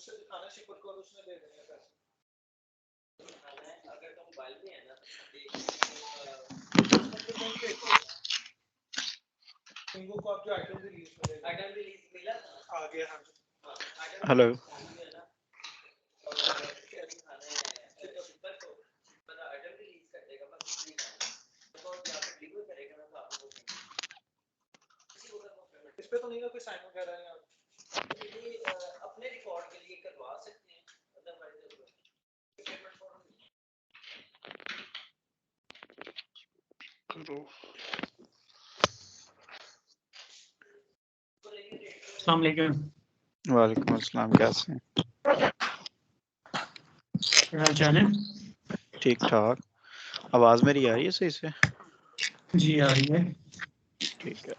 उससे दिखाना शिपर को और उसने दे देने पैसे। अगर तो मोबाइल में है ना इनको को आप जो आइटम रिलीज मिलेगा, आइटम रिलीज मिला आ गया। हाँ हेलो इस पे तो नहीं ना कोई साइन वगैरह है? अपने रिकॉर्ड के लिए करवा सकते हैं, अदरवाइज पेमेंट फॉर्म अस्सलाम वालेकुम। वालेकुम अस्सलाम, कैसे हैं? क्या हाल चाल है? ठीक ठाक। आवाज मेरी आ रही है सही से? जी आ रही है। ठीक है।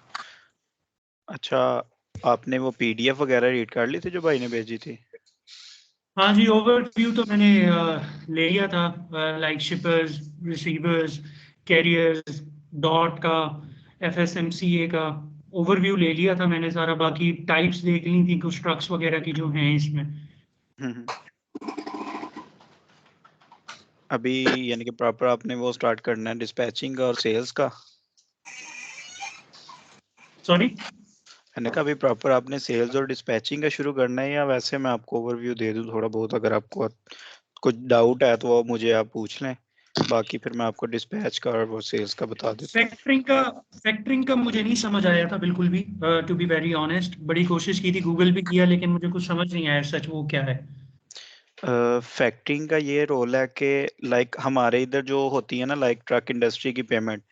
अच्छा, आपने वो पीडीएफ वगैरह रीड कर ली थी जो भाई ने भेजी थी? हाँ जी, ओवरव्यू तो मैंने ले लिया था, like shippers, receivers, carriers, DOT का, एफएसएमसीए का ओवरव्यू ले लिया था मैंने सारा। बाकी टाइप्स देख ली थी कुछ ट्रक्स वगैरह की जो हैं इसमें। हम्म। अभी यानी कि प्रॉपर आपने वो स्टार्ट करना है डिस्पैचिंग और सेल्स का? सॉरी, मैंने कहा अभी प्रॉपर आपने सेल्स और डिस्पैचिंग का शुरू करना है, या वैसे मैं आपको ओवरव्यू दे दूं थोड़ा बहुत? अगर आपको कुछ डाउट है तो वो मुझे आप पूछ लें, बाकी फिर मैं आपको डिस्पैच का और वो सेल्स का बता देता हूँ। फैक्टरिंग का मुझे नहीं समझ आया था बिल्कुल भी, टू बी वेरी ऑनेस्ट। बड़ी कोशिश की थी, गूगल भी किया, लेकिन मुझे कुछ समझ नहीं आया सच वो क्या है। फैक्टरिंग का ये रोल है कि लाइक हमारे इधर जो होती है ना, लाइक ट्रक इंडस्ट्री की पेमेंट,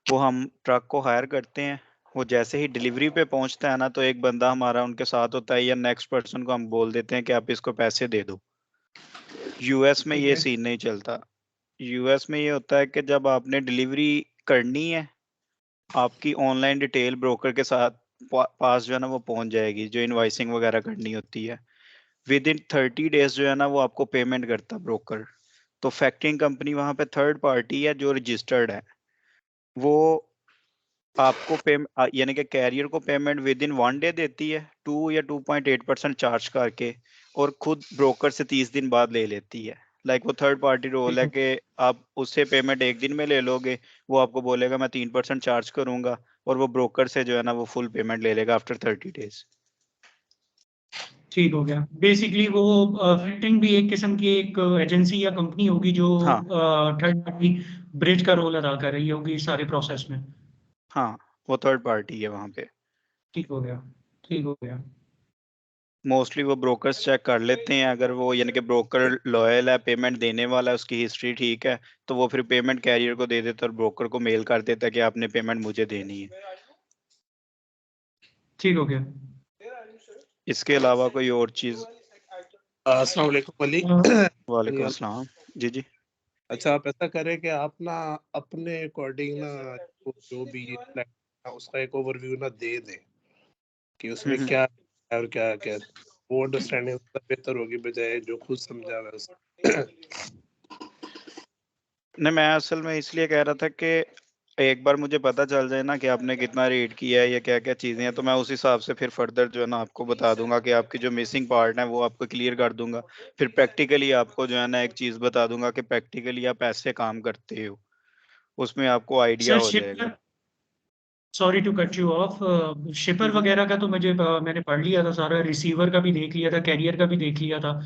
वो हम ट्रक को हायर करते हैं, वो जैसे ही डिलीवरी पे पहुंचता है ना, तो एक बंदा हमारा उनके साथ होता है, या नेक्स्ट पर्सन को हम बोल देते हैं कि आप इसको पैसे दे दो। यूएस में ये सीन नहीं चलता। यूएस में ये होता है कि जब आपने डिलीवरी करनी है, आपकी ऑनलाइन डिटेल ब्रोकर के साथ पास जो है ना वो पहुंच जाएगी, जो इनवाइसिंग वगैरह करनी होती है। विद इन 30 डेज जो है ना वो आपको पेमेंट करता है ब्रोकर। तो फैक्टरिंग कंपनी वहां पे थर्ड पार्टी है जो रजिस्टर्ड है, वो आपको यानी कि कैरियर को पेमेंट विद इन 1 डे देती है, 2 या 2.8% चार्ज करके, और खुद ब्रोकर से 30 दिन बाद ले लेती है। लाइक वो थर्ड पार्टी रोल है कि आप उससे पेमेंट एक दिन में ले लोगे, वो आपको बोलेगा मैं 3% चार्ज करूंगा, और वो ब्रोकर से जो है ना वो फुल पेमेंट ले लेगा आफ्टर 30 डेज। ठीक हो गया। बेसिकली वो फैक्टरिंग भी एक किस्म की एक एजेंसी या कंपनी होगी जो हाँ थर्ड पार्टी ब्रिज का रोल अदा कर रही होगी इस सारे प्रोसेस में। हाँ, वो थर्ड पार्टी है वहां पे। ठीक हो गया, ठीक हो गया। मोस्टली वो ब्रोकर्स चेक कर लेते हैं, अगर वो यानी कि ब्रोकर लॉयल है, पेमेंट देने वाला है, उसकी हिस्ट्री ठीक है, तो वो फिर पेमेंट कैरियर को दे देता है और ब्रोकर को मेल कर देता है कि आपने पेमेंट मुझे देनी है। ठीक हो गया। इसके अलावा कोई और चीज? अस्सलाम वालेकुम अली। वालेकुम अस्सलाम। जी जी। अच्छा, आप ऐसा करें कि आप ना अपने अकॉर्डिंग ना जो भी ये प्लान उसका एक ओवरव्यू ना दे दें कि उसमें क्या है और क्या क्या, वो अंडरस्टैंडिंग बेहतर होगी बजाय जो खुद समझा हुआ है उसका। नहीं, मैं असल में इसलिए कह रहा था कि एक बार मुझे पता चल जाए ना कि आपने कितना रीड किया है या क्या क्या चीजें हैं, तो मैं उस हिसाब से फिर फर्दर जो है ना आपको बता दूंगा कि आपकी जो मिसिंग पार्ट है वो आपको क्लियर कर दूंगा। फिर प्रैक्टिकली आपको जो है ना एक चीज बता दूंगा कि प्रैक्टिकली आप ऐसे काम करते हो, उसमें आपको आइडिया सर हो शिपर, जाएगा। Sorry to cut you off, shipper वगैरह का तो मैंने पढ़ लिया था सारा, रिसीवर का भी देख लिया था, कैरियर का भी देख लिया था।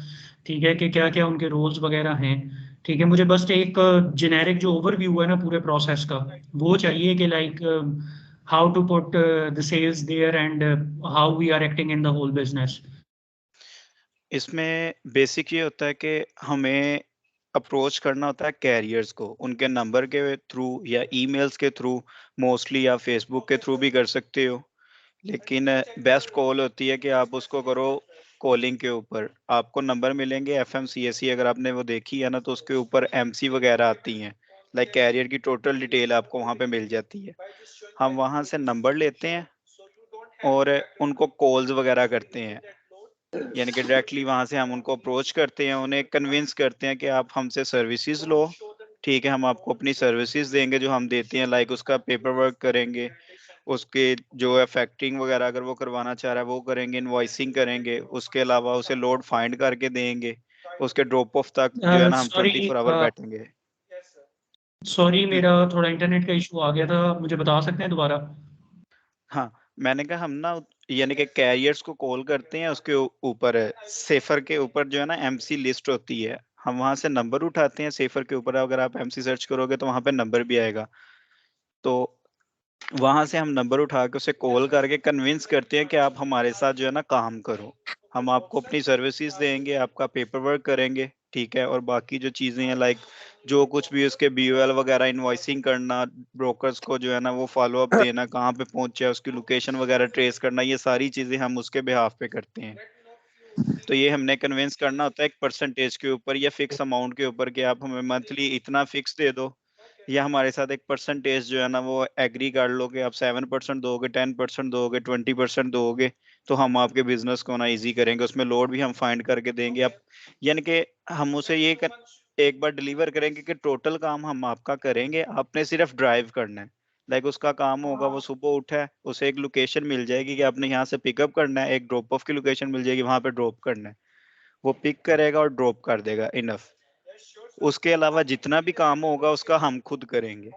ठीक है कि क्या क्या उनके रोल्स वगैरह हैं। ठीक है, मुझे बस एक जेनेरिक जो ओवरव्यू है ना पूरे प्रोसेस का, वो चाहिए कि like how to put the sales there and how we are acting in the whole business. इसमें बेसिक ये होता है कि हमें अप्रोच करना होता है कैरियर्स को, उनके नंबर के थ्रू या ईमेल्स के थ्रू, मोस्टली या फेसबुक के थ्रू भी कर सकते हो, लेकिन बेस्ट कॉल होती है कि आप उसको करो कॉलिंग के ऊपर। आपको नंबर मिलेंगे एफएमसीएससी, अगर आपने वो देखी है ना तो उसके ऊपर एमसी वगैरह आती हैं, लाइक कैरियर की टोटल डिटेल आपको वहाँ पे मिल जाती है। हम वहाँ से नंबर लेते हैं और उनको कॉल्स वगैरह करते हैं, यानी कि डायरेक्टली वहां से हम उनको अप्रोच करते हैं, उन्हें कन्विंस करते हैं कि आप हमसे सर्विसेज लो। ठीक है, हम आपको अपनी सर्विसेज देंगे जो हम देते हैं, लाइक उसका पेपर वर्क करेंगे, उसके जो है फैक्टरिंग वगैरह अगर वो करवाना चाह रहा है वो करेंगे, इनवॉइसिंग करेंगे, उसके अलावा उसे लोड फाइंड करके देंगे, उसके ड्रॉप ऑफ तक जो है ना हम सॉरी 24 आवर बैठेंगे। Yes sir. सॉरी, मेरा थोड़ा इंटरनेट का इशू आ गया था, मुझे बता सकते हैं दोबारा? हाँ, मैंने कहा हम ना यानी कि कैरियर्स को कॉल करते हैं, उसके ऊपर सेफर के ऊपर जो है ना एमसी लिस्ट होती है, हम वहां से नंबर उठाते हैं। सेफर के ऊपर अगर आप एमसी सर्च करोगे तो वहां पे नंबर भी आएगा, तो वहां से हम नंबर उठा के उसे कॉल करके कन्विंस करते हैं कि आप हमारे साथ जो है ना काम करो, हम आपको अपनी सर्विसेज देंगे, आपका पेपर वर्क करेंगे, ठीक है, और बाकी जो चीजें हैं लाइक जो कुछ भी उसके बीओएल वगैरह इनवॉइसिंग करना, ब्रोकर्स को जो है ना वो फॉलो अप देना, कहाँ पे पहुंचे है, उसकी लोकेशन वगैरह ट्रेस करना, ये सारी चीजें हम उसके बिहाफ पे करते हैं। तो ये हमने कन्विंस करना होता है एक परसेंटेज के ऊपर या फिक्स अमाउंट के ऊपर कि आप हमें मंथली इतना फिक्स दे दो, या हमारे साथ एक परसेंटेज जो है ना वो एग्री कर लो कि आप 7% दोगे, 10% दोगे, 20% दोगे, तो हम आपके बिजनेस को ना इजी करेंगे, उसमें लोड भी हम फाइंड करके देंगे आप, यानी कि हम उसे एक बार डिलीवर करेंगे कि टोटल काम हम आपका करेंगे, आपने सिर्फ ड्राइव करना है। लाइक उसका काम होगा, वो सुबह उठा है, उसे एक लोकेशन मिल जाएगी कि आपने यहाँ से पिकअप करना है, एक ड्रॉप ऑफ की लोकेशन मिल जाएगी, वहां पे ड्रॉप करना है, वो पिक करेगा और ड्रॉप कर देगा, इनफ। उसके अलावा जितना भी काम होगा उसका हम खुद करेंगे।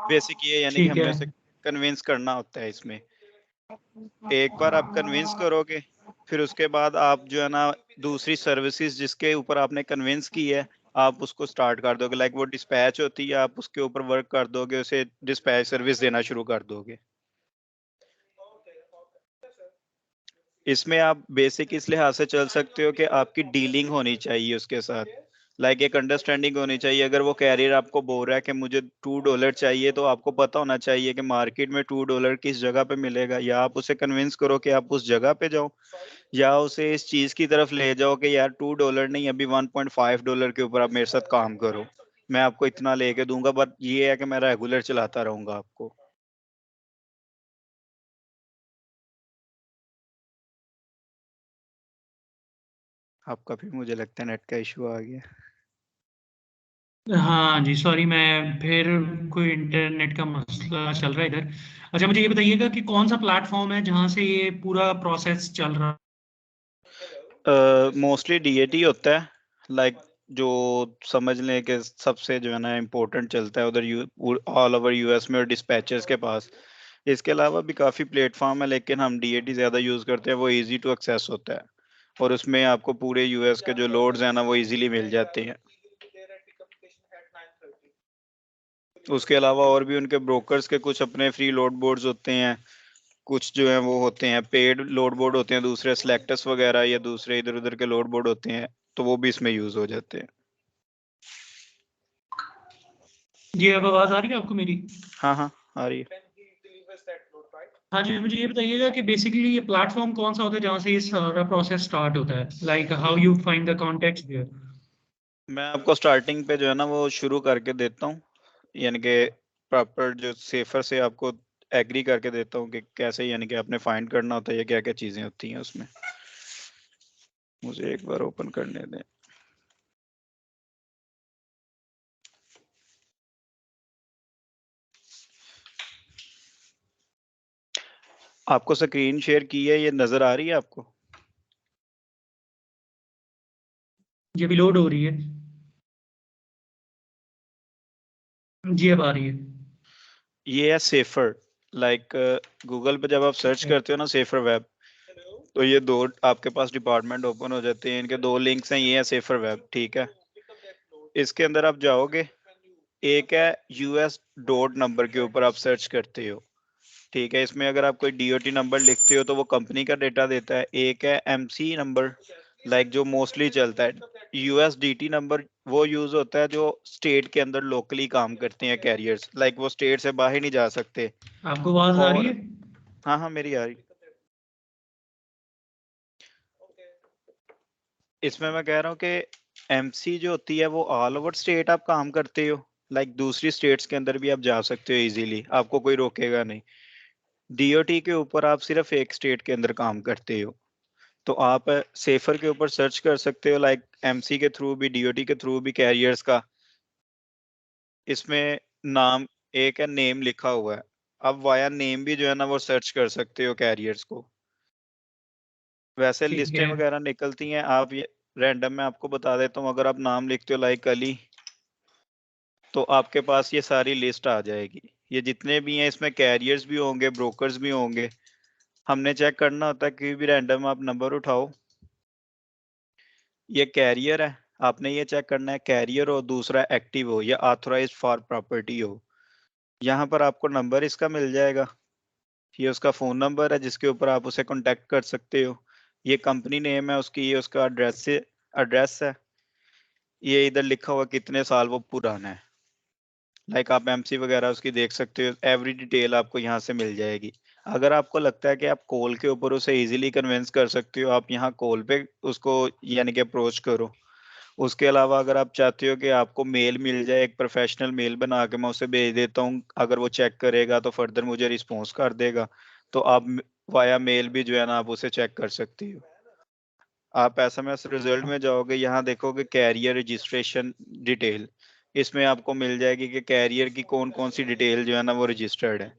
बेसिक ये यानी कि ठीक हमने है। उसे कन्विंस करना होता है इसमें। एक बार आप कन्विंस करोगे, फिर उसके बाद आप जो है ना दूसरी सर्विसेज जिसके ऊपर आपने कन्विंस की है आप उसको स्टार्ट कर दोगे, लाइक वो डिस्पैच होती है, आप उसके ऊपर वर्क कर दोगे, उसे डिस्पैच सर्विस देना शुरू कर दोगे। इसमें आप बेसिक इस लिहाज से चल सकते हो कि आपकी डीलिंग होनी चाहिए उसके साथ, लाइक एक अंडरस्टैंडिंग होनी चाहिए। अगर वो कैरियर आपको बोल रहा है कि मुझे $2 चाहिए, तो आपको पता होना चाहिए कि मार्केट में $2 किस जगह पे मिलेगा, या आप उसे कन्विंस करो कि आप उस जगह पे जाओ, या उसे इस चीज की तरफ ले जाओ कि यार $2 नहीं, अभी $1.5 के ऊपर आप मेरे साथ काम करो, मैं आपको इतना लेके दूंगा, बट ये है कि मैं रेगुलर चलाता रहूंगा आपको। आपका फिर मुझे लगता है नेट का इशू आ गया। हाँ जी, सॉरी, मैं फिर कोई इंटरनेट का मसला चल रहा है इधर। अच्छा, मुझे ये बताइएगा कि कौन सा प्लेटफॉर्म है जहाँ से ये पूरा प्रोसेस चल रहा है? मोस्टली डीएटी होता है, लाइक जो समझ लें कि सबसे जो है ना इम्पोर्टेंट चलता है उधर ऑल ओवर यूएस में और डिस्पैचर्स के पास। इसके अलावा भी काफ़ी प्लेटफॉर्म है, लेकिन हम डीएटी ज़्यादा यूज़ करते हैं, वो इजी टू एक्सेस होता है, और उसमें आपको पूरे यूएस के जो लोड्स हैं ना वो इजीली मिल जाते हैं। उसके अलावा और भी उनके ब्रोकर्स के कुछ अपने फ्री लोड बोर्ड्स होते हैं, कुछ जो है वो होते हैं पेड लोड बोर्ड होते हैं, दूसरे सिलेक्टस वगैरह या दूसरे इधर उधर के लोड बोर्ड होते हैं, तो वो भी इसमें यूज हो जाते हैं। जी, अब आवाज़ आ रही है आपको मेरी? हाँ हाँ, आ रही है। हाँ जी, मुझे ये बताइएगा कि बेसिकली ये प्लेटफॉर्म कौन सा होता है जहाँ से ये सारा प्रोसेस स्टार्ट होता है, like how you find the contact there? मैं आपको स्टार्टिंग पे जो है ना वो शुरू करके देता हूँ, यानी कि प्रॉपर जो सेफर से आपको एग्री करके देता हूँ कि कैसे यानी कि आपने फाइंड करना होता है या क्या क्या चीज़ें होती हैं उसमें। मुझे एक बार ओपन करने दें। आपको स्क्रीन शेयर की है, ये नज़र आ रही है आपको? ये भी लोड हो रही है। जी, अब आ रही है। ये है सेफर, लाइक गूगल पे जब आप सर्च करते हो ना सेफर वेब, तो ये दो आपके पास डिपार्टमेंट ओपन हो जाते हैं, इनके दो लिंक्स हैं, ये है सेफर वेब, ठीक है। इसके अंदर आप जाओगे, एक है यूएस डॉट नंबर के ऊपर आप सर्च करते हो, ठीक है। इसमें अगर आप कोई डीओटी नंबर लिखते हो तो वो कंपनी का डेटा देता है। एक है एमसी नंबर, लाइक जो मोस्टली चलता है। यूएसडीटी नंबर वो यूज होता है जो स्टेट के अंदर लोकली काम करते हैं कैरियर्स, लाइक वो स्टेट से बाहर नहीं जा सकते। आपको आवाज़ आ रही और है? हाँ हाँ, मेरी आ रही। इसमें मैं कह रहा हूँ कि एमसी जो होती है वो ऑल ओवर स्टेट आप काम करते हो, लाइक दूसरी स्टेट्स के अंदर भी आप जा सकते हो इजीली, आपको कोई रोकेगा नहीं। डीओटी के ऊपर आप सिर्फ एक स्टेट के अंदर काम करते हो, तो आप सेफर के ऊपर सर्च कर सकते हो, लाइक एमसी के थ्रू भी डीओटी के थ्रू भी कैरियर्स का। इसमें नाम एक है नेम लिखा हुआ है। अब वाया नेम भी जो है ना वो सर्च कर सकते हो कैरियर्स को। वैसे ठीक लिस्टें है। वगैरह निकलती हैं, आप ये रैंडम में आपको बता देता हूँ, अगर आप नाम लिखते हो लाइक अली, तो आपके पास ये सारी लिस्ट आ जाएगी। ये जितने भी हैं इसमें कैरियर्स भी होंगे, ब्रोकर्स भी होंगे। हमने चेक करना होता है, कोई भी रैंडम आप नंबर उठाओ, ये कैरियर है, आपने ये चेक करना है कैरियर हो, दूसरा एक्टिव हो या ऑथराइज्ड फॉर प्रॉपर्टी हो। यहाँ पर आपको नंबर इसका मिल जाएगा, ये उसका फोन नंबर है जिसके ऊपर आप उसे कांटेक्ट कर सकते हो। ये कंपनी नेम है उसकी, ये उसका एड्रेस है। ये इधर लिखा हुआ कितने साल वो पुराना है, लाइक आप एमसी वगैरह उसकी देख सकते हो, एवरी डिटेल आपको यहाँ से मिल जाएगी। अगर आपको लगता है कि आप कॉल के ऊपर उसे इजीली कन्विंस कर सकते हो, आप यहाँ कॉल पे उसको यानी कि अप्रोच करो। उसके अलावा अगर आप चाहते हो कि आपको मेल मिल जाए, एक प्रोफेशनल मेल बना के मैं उसे भेज देता हूँ, अगर वो चेक करेगा तो फर्दर मुझे रिस्पॉन्स कर देगा, तो आप वाया मेल भी जो है ना आप उसे चेक कर सकती हो। आप एसएमएस रिजल्ट में जाओगे, यहाँ देखोगे कैरियर रजिस्ट्रेशन डिटेल, इसमें आपको मिल जाएगी कि कैरियर की कौन कौन सी डिटेल जो है ना वो रजिस्टर्ड है।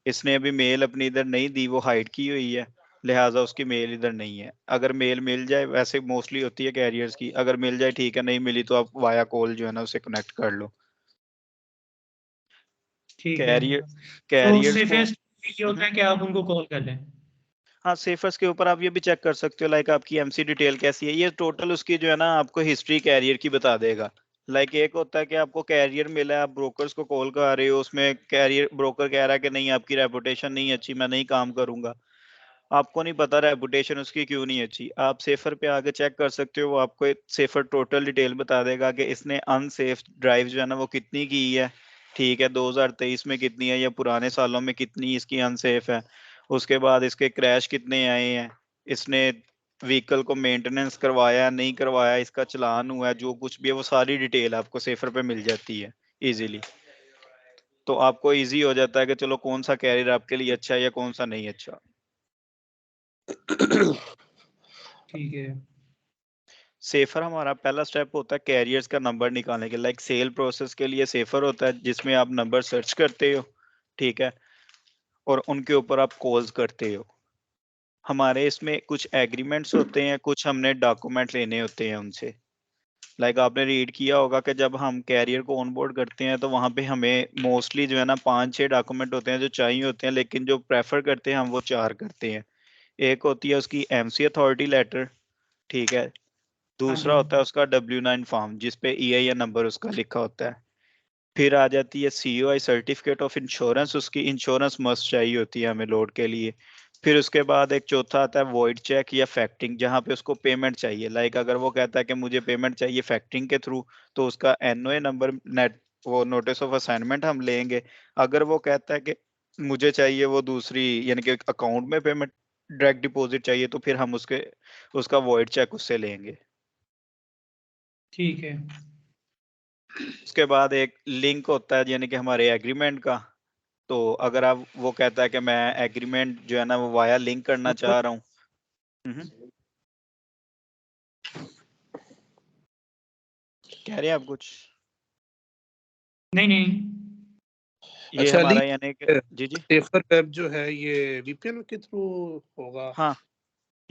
इसने अभी मेल अपनी इधर नहीं दी, वो हाइड की हुई है, लिहाजा उसकी मेल इधर नहीं है। अगर मेल मिल जाए, वैसे मोस्टली होती है कैरियर्स की, अगर मिल जाए ठीक है, नहीं मिली तो आप वाया कॉल जो है ना उसे कनेक्ट कर लो। ठीक है। कैरियर तो कैरियर्स को सेफेस्ट ये होता है कि आप उनको कॉल कर लें। हाँ, सेफर्स के ऊपर आप ये भी चेक कर सकते हो, लाइक आपकी एमसी डिटेल कैसी है, ये टोटल उसकी जो है ना आपको हिस्ट्री कैरियर की बता देगा। लाइक एक होता है कि आपको कैरियर मिला है, आप ब्रोकर्स को कॉल कर रहे हो, उसमें कैरियर ब्रोकर कह रहा है कि नहीं आपकी रेपुटेशन नहीं अच्छी, मैं नहीं काम करूंगा। आपको नहीं पता रेपुटेशन उसकी क्यों नहीं अच्छी, आप सेफर पे आके चेक कर सकते हो, वो आपको एक सेफर टोटल डिटेल बता देगा कि इसने अनसेफ ड्राइव जो है ना वो कितनी की है, ठीक है, 2023 में कितनी है या पुराने सालों में कितनी इसकी अनसेफ है। उसके बाद इसके क्रैश कितने आए हैं, इसने व्हीकल को मेंटेनेंस करवाया नहीं करवाया, इसका चालान हुआ है, जो कुछ भी है वो सारी डिटेल आपको सेफर पे मिल जाती है इजीली। तो आपको इजी हो जाता है कि चलो कौन सा कैरियर आपके लिए अच्छा है या कौन सा नहीं अच्छा। ठीक है। सेफर हमारा पहला स्टेप होता है कैरियर्स का नंबर निकालने के, लाइक सेल प्रोसेस के लिए सेफर होता है जिसमें आप नंबर सर्च करते हो, ठीक है, और उनके ऊपर आप कॉल्स करते हो। हमारे इसमें कुछ एग्रीमेंट्स होते हैं, कुछ हमने डॉक्यूमेंट लेने होते हैं उनसे। लाइक आपने रीड किया होगा कि जब हम कैरियर को ऑनबोर्ड करते हैं तो वहाँ पे हमें मोस्टली जो है ना 5-6 डॉक्यूमेंट होते हैं जो चाहिए होते हैं, लेकिन जो प्रेफर करते हैं हम वो 4 करते हैं। एक होती है उसकी एमसी अथॉरिटी लेटर, ठीक है, हाँ दूसरा जी। होता है उसका W9 फॉर्म जिसपे EIN नंबर उसका लिखा होता है। फिर आ जाती है COI सर्टिफिकेट ऑफ इंश्योरेंस, उसकी इंश्योरेंस मस्ट चाहिए होती है हमें लोड के लिए। फिर उसके बाद एक चौथा आता है वॉइड चेक या फैक्टिंग, जहाँ पे उसको पेमेंट चाहिए, लाइक अगर वो कहता है कि मुझे पेमेंट चाहिए फैक्टिंग के थ्रू, तो उसका NOA नंबर नेट वो नोटिस ऑफ असाइनमेंट हम लेंगे। अगर वो कहता है कि मुझे चाहिए वो दूसरी यानी कि अकाउंट में पेमेंट डायरेक्ट डिपॉजिट चाहिए, तो फिर हम उसका वॉइड चेक उससे लेंगे। ठीक है। उसके बाद एक लिंक होता है यानी कि हमारे एग्रीमेंट का, तो अगर आप वो कहता है कि मैं एग्रीमेंट जो है ना वो वाया लिंक करना चाह रहा हूँ। कह रहे हैं आप कुछ? नहीं नहीं। ये अच्छा अली, हमारा यानी कि जी जी सेफर वेब जो है ये वीपीएन के थ्रू होगा? हाँ,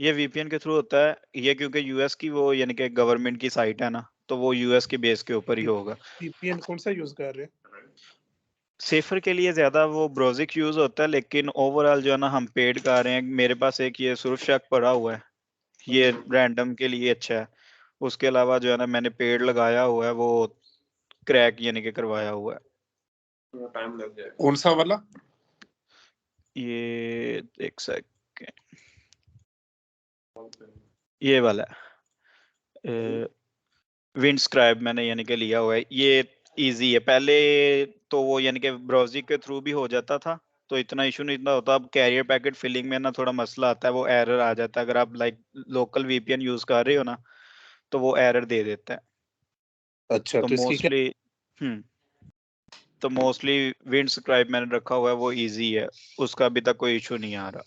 ये VPN के थ्रू होता है, ये क्योंकि यूएस की वो यानी कि गवर्नमेंट की साइट है ना, तो वो यूएस के बेस के ऊपर ही होगा। वीपीएन कौन सा यूज कर रहे हैं? सेफर के लिए ज्यादा वो ब्राउजिक यूज होता है, लेकिन ओवरऑल जो है ना हम पेड कर रहे हैं। मेरे पास एक ये सुरक्षक पड़ा हुआ है, ये रैंडम के लिए अच्छा है। उसके अलावा जो है ना मैंने पेड़ लगाया हुआ है, वो क्रैक यानी कि करवाया हुआ है। टाइम लग जाएगा। कौन सा वाला? ये एक सेकंड, ये वाला विंडस्क्राइब मैंने यानी कि लिया हुआ है, ये इजी है। पहले तो वो यानी कि ब्राउजिंग के थ्रू भी हो जाता था, तो इतना इशू नहीं इतना होता। अब कैरियर पैकेट फिलिंग में ना थोड़ा मसला आता है, वो एरर आ जाता है। अगर आप लाइक लोकल VPN यूज कर रहे हो ना, तो वो एरर दे देता है। अच्छा, तो तो इसकी क्या? मोस्टली विंडस्क्राइब मैंने रखा हुआ है, वो इजी है, उसका अभी तक कोई इशू नहीं आ रहा।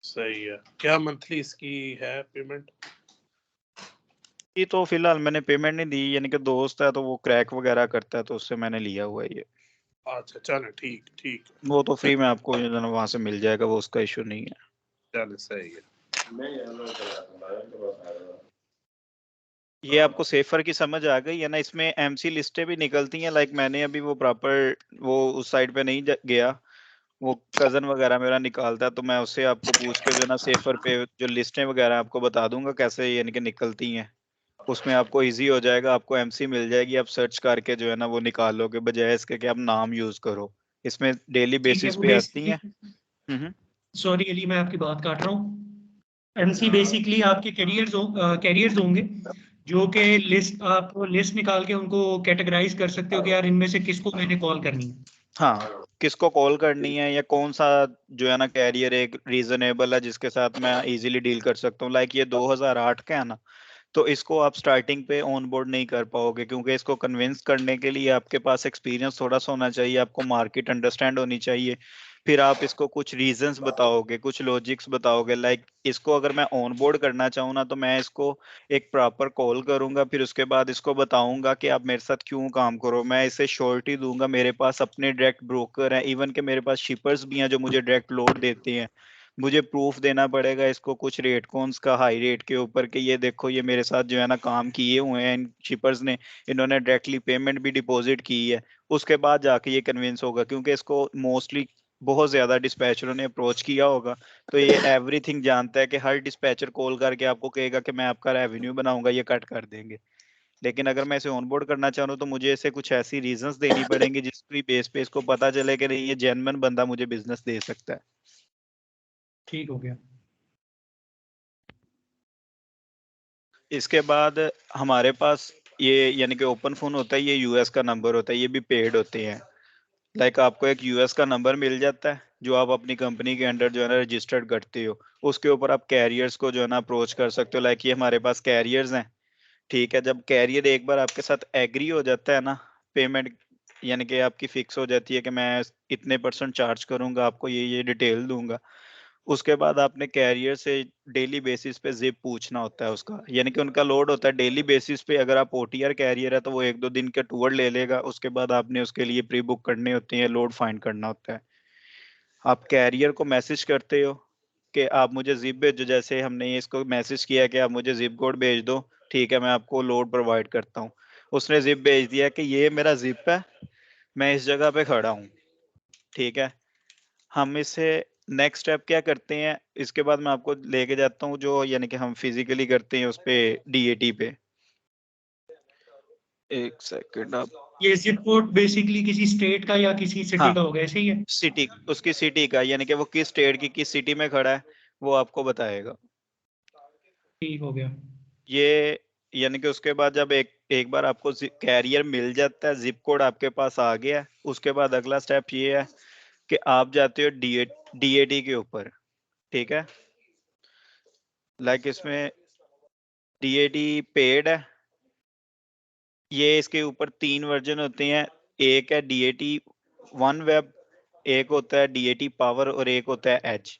सही है। क्या मंथली इसकी है पेमेंट? ये तो फिलहाल मैंने पेमेंट नहीं दी, यानी कि दोस्त है तो वो क्रैक वगैरह करता है, तो उससे मैंने लिया हुआ है ये। अच्छा चलो ठीक ठीक है, वो तो फ्री में आपको जो है ना वहाँ से मिल जाएगा, वो उसका इशू नहीं है। चलो सही है। ये आपको सेफर की समझ आ गई है ना? इसमें एमसी लिस्टें भी निकलती हैं, लाइक मैंने अभी वो प्रॉपर वो उस साइड पे नहीं गया, वो कजन वगैरह मेरा निकालता है, तो मैं उससे आपको पूछ के जो है ना सेफर पे जो लिस्टें वगैरह आपको बता दूंगा कैसे यानी कि निकलती हैं। उसमें आपको इजी हो जाएगा, आपको एमसी मिल जाएगी, आप सर्च करके जो है ना वो निकाल लोगे, बजाय इसके कि आप नाम यूज करो। इसमें डेली ठीक है, बेसिस वो पे आती हैं। बेसिकली, सॉरी अली मैं आपकी बात काट रहा हूँ। एमसी बेसिकली आपके कैरियर्स होंगे जो कि लिस्ट, आप लिस्ट निकाल के उनको कैटेगराइज कर सकते हो कि यार इनमें से किसको मैंने कॉल करनी है। हाँ, किसको कॉल करनी है या कौन सा जो है ना कैरियर एक रीजनेबल है जिसके साथ मैं इजीली डील कर सकता हूँ। लाइक ये 2008 का है ना, तो इसको आप स्टार्टिंग पे ऑन बोर्ड नहीं कर पाओगे, क्योंकि इसको कन्विंस करने के लिए आपके पास एक्सपीरियंस थोड़ा सा होना चाहिए, आपको मार्केट अंडरस्टैंड होनी चाहिए। फिर आप इसको कुछ रीजंस बताओगे, कुछ लॉजिक्स बताओगे। लाइक इसको अगर मैं ऑन बोर्ड करना चाहूँ ना, तो मैं इसको एक प्रॉपर कॉल करूंगा, फिर उसके बाद इसको बताऊंगा कि आप मेरे साथ क्यों काम करो, मैं इसे श्योरिटी दूंगा, मेरे पास अपने डायरेक्ट ब्रोकर हैं, इवन के मेरे पास शिपर्स भी हैं जो मुझे डायरेक्ट लोड देते हैं। मुझे प्रूफ देना पड़ेगा इसको कुछ रेट कॉन्स का हाई रेट के ऊपर कि ये देखो ये मेरे साथ जो है ना काम किए हुए हैं इन शिपर्स ने, इन्होंने डायरेक्टली पेमेंट भी डिपॉजिट की है। उसके बाद जाके ये कन्विंस होगा, क्योंकि इसको मोस्टली बहुत ज्यादा डिस्पैचरों ने अप्रोच किया होगा, तो ये एवरीथिंग जानता है कि हर डिस्पैचर कॉल करके आपको कहेगा कि मैं आपका रेवेन्यू बनाऊंगा, ये कट कर देंगे। लेकिन अगर मैं इसे ऑनबोर्ड करना चाहूँ तो मुझे इसे कुछ ऐसी रीजंस देनी पड़ेंगी जिसकी बेस पे इसको पता चले कि नहीं ये जेन्युइन बंदा मुझे बिजनेस दे सकता है। ठीक हो गया। इसके बाद हमारे पास ये यानी कि ओपन फोन होता है, ये यूएस का नंबर होता है, ये भी पेड होते हैं। लाइक आपको एक यूएस का नंबर मिल जाता है जो आप अपनी कंपनी के अंडर जो है ना रजिस्टर्ड करते हो, उसके ऊपर आप कैरियर्स को जो है ना अप्रोच कर सकते हो। लाइक ये हमारे पास कैरियर्स हैं, ठीक है। जब कैरियर एक बार आपके साथ एग्री हो जाता है ना, पेमेंट यानी कि आपकी फिक्स हो जाती है कि मैं इतने % चार्ज करूंगा, आपको ये डिटेल दूंगा, उसके बाद आपने कैरियर से डेली बेसिस पे जिप पूछना होता है उसका, यानी कि उनका लोड होता है डेली बेसिस पे। अगर आप ओटीआर कैरियर है तो वो 1-2 दिन के टूर ले लेगा, उसके बाद आपने उसके लिए प्री बुक करने होते हैं, लोड फाइंड करना होता है। आप कैरियर को मैसेज करते हो कि आप मुझे जिप भेजो, जैसे हमने ये इसको मैसेज किया कि आप मुझे जिप कोड भेज दो, ठीक है मैं आपको लोड प्रोवाइड करता हूँ। उसने जिप भेज दिया कि ये मेरा जिप है, मैं इस जगह पे खड़ा हूँ, ठीक है। हम इसे नेक्स्ट स्टेप क्या करते हैं, इसके बाद मैं आपको लेके जाता हूँ जो यानी कि हम फिजिकली करते हैं उस पे डीएटी पे। एक सेकंड आप, ये जिप कोड बेसिकली किसी स्टेट का या किसी सिटी हाँ का होगा, ऐसे ही है? सिटी, उसकी सिटी का यानी कि वो किस स्टेट की किस सिटी में खड़ा है वो आपको बताएगा। ठीक हो गया। ये यानी कि उसके बाद जब एक एक बार आपको कैरियर मिल जाता है, जिप कोड आपके पास आ गया है, उसके बाद अगला स्टेप ये है कि आप जाते हो डीएटी के ऊपर, ठीक है। लाइक इसमें डीएटी पेड है, ये इसके ऊपर 3 वर्जन होते हैं। एक है डीएटी वन वेब, एक होता है डीएटी पावर और एक होता है एज।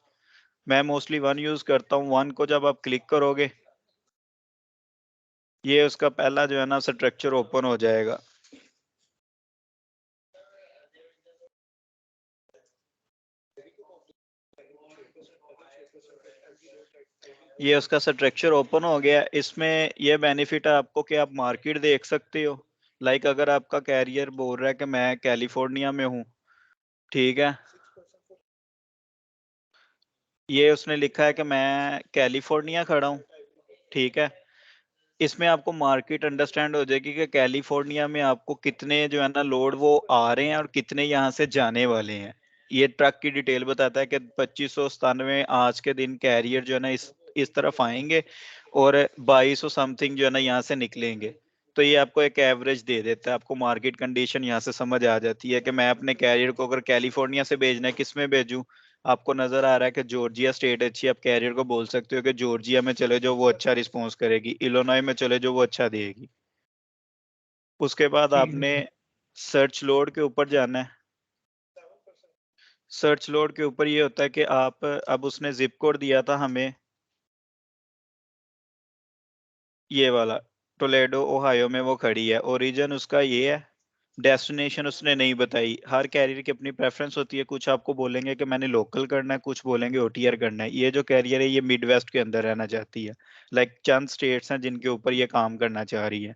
मैं मोस्टली वन यूज करता हूँ। वन को जब आप क्लिक करोगे, ये उसका पहला जो है ना स्ट्रक्चर ओपन हो जाएगा। ये उसका स्ट्रक्चर ओपन हो गया। इसमें ये बेनिफिट है आपको कि आप मार्केट देख सकते हो। लाइक अगर आपका कैरियर बोल रहा है कि मैं कैलिफोर्निया में हूँ, ठीक है, ये उसने लिखा है कि मैं कैलिफोर्निया खड़ा हूँ, ठीक है। इसमें आपको मार्केट अंडरस्टैंड हो जाएगी कि कैलिफोर्निया में आपको कितने जो है ना लोड वो आ रहे हैं और कितने यहाँ से जाने वाले हैं। ये ट्रक की डिटेल बताता है कि 2597 आज के दिन कैरियर जो है ना इस तरफ आएंगे और 2200 समथिंग जो है ना यहाँ से निकलेंगे। तो ये आपको एक एवरेज दे देता है, आपको मार्केट कंडीशन यहाँ से समझ आ जाती है कि मैं अपने कैरियर को अगर कैलिफोर्निया से भेजना है किस में भेजूं। आपको नजर आ रहा है कि जॉर्जिया स्टेट अच्छी, आप कैरियर को बोल सकते हो कि जॉर्जिया में चले जो वो अच्छा रिस्पॉन्स करेगी, इलोनॉय में चले जो वो अच्छा देगी। उसके बाद ठीक आपने है। सर्च लोड के ऊपर जाना है। सर्च लोड के ऊपर ये होता है कि आप अब उसने जिप कोड दिया था हमें, ये वाला टोलेडो ओहायो में वो खड़ी है, ओरिजिन उसका ये है, डेस्टिनेशन उसने नहीं बताई। हर कैरियर की अपनी प्रेफरेंस होती है, कुछ आपको बोलेंगे कि मैंने लोकल करना है, कुछ बोलेंगे ओटीआर करना है। ये जो कैरियर है ये मिड वेस्ट के अंदर रहना चाहती है, लाइक चंद स्टेट्स हैं जिनके ऊपर ये काम करना चाह रही है।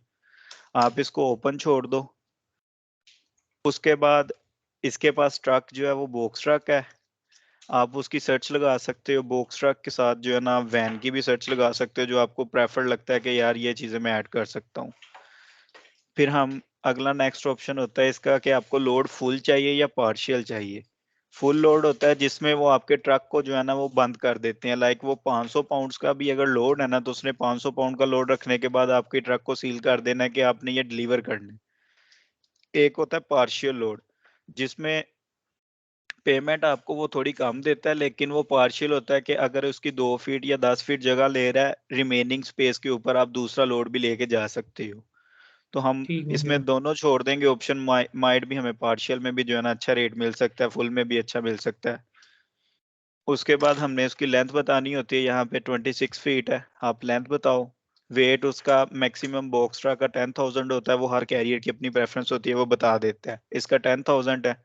आप इसको ओपन छोड़ दो। उसके बाद इसके पास ट्रक जो है वो बॉक्स ट्रक है, आप उसकी सर्च लगा सकते हो। बॉक्स ट्रक के साथ जो है ना वैन की भी सर्च लगा सकते हो, जो आपको प्रेफर लगता है कि यार ये चीज़ें मैं ऐड कर सकता हूँ। फिर हम अगला नेक्स्ट ऑप्शन होता है इसका कि आपको लोड फुल चाहिए या पार्शियल चाहिए। फुल लोड होता है जिसमें वो आपके ट्रक को जो है ना वो बंद कर देते हैं, लाइक वो 500 पाउंड्स का भी अगर लोड है ना तो उसने 500 पाउंड का लोड रखने के बाद आपके ट्रक को सील कर देना है कि आपने ये डिलीवर करना है। एक होता है पार्शियल लोड, जिसमें पेमेंट आपको वो थोड़ी कम देता है, लेकिन वो पार्शियल होता है कि अगर उसकी 2 फीट या 10 फीट जगह ले रहा है, रिमेनिंग स्पेस के ऊपर आप दूसरा लोड भी लेके जा सकते हो। तो हम ठीक हो इसमें गया। दोनों छोड़ देंगे ऑप्शन। माइट भी हमें पार्शियल में भी जो है ना अच्छा रेट मिल सकता है, फुल में भी अच्छा मिल सकता है। उसके बाद हमने उसकी लेंथ बतानी होती है, यहाँ पे 26 फीट है, आप लेंथ बताओ। वेट उसका मैक्सिमम बॉक्सट्रा का 10,000 होता है, वो हर कैरियर की अपनी प्रेफरेंस होती है, वो बता देता है। इसका 10,000 है।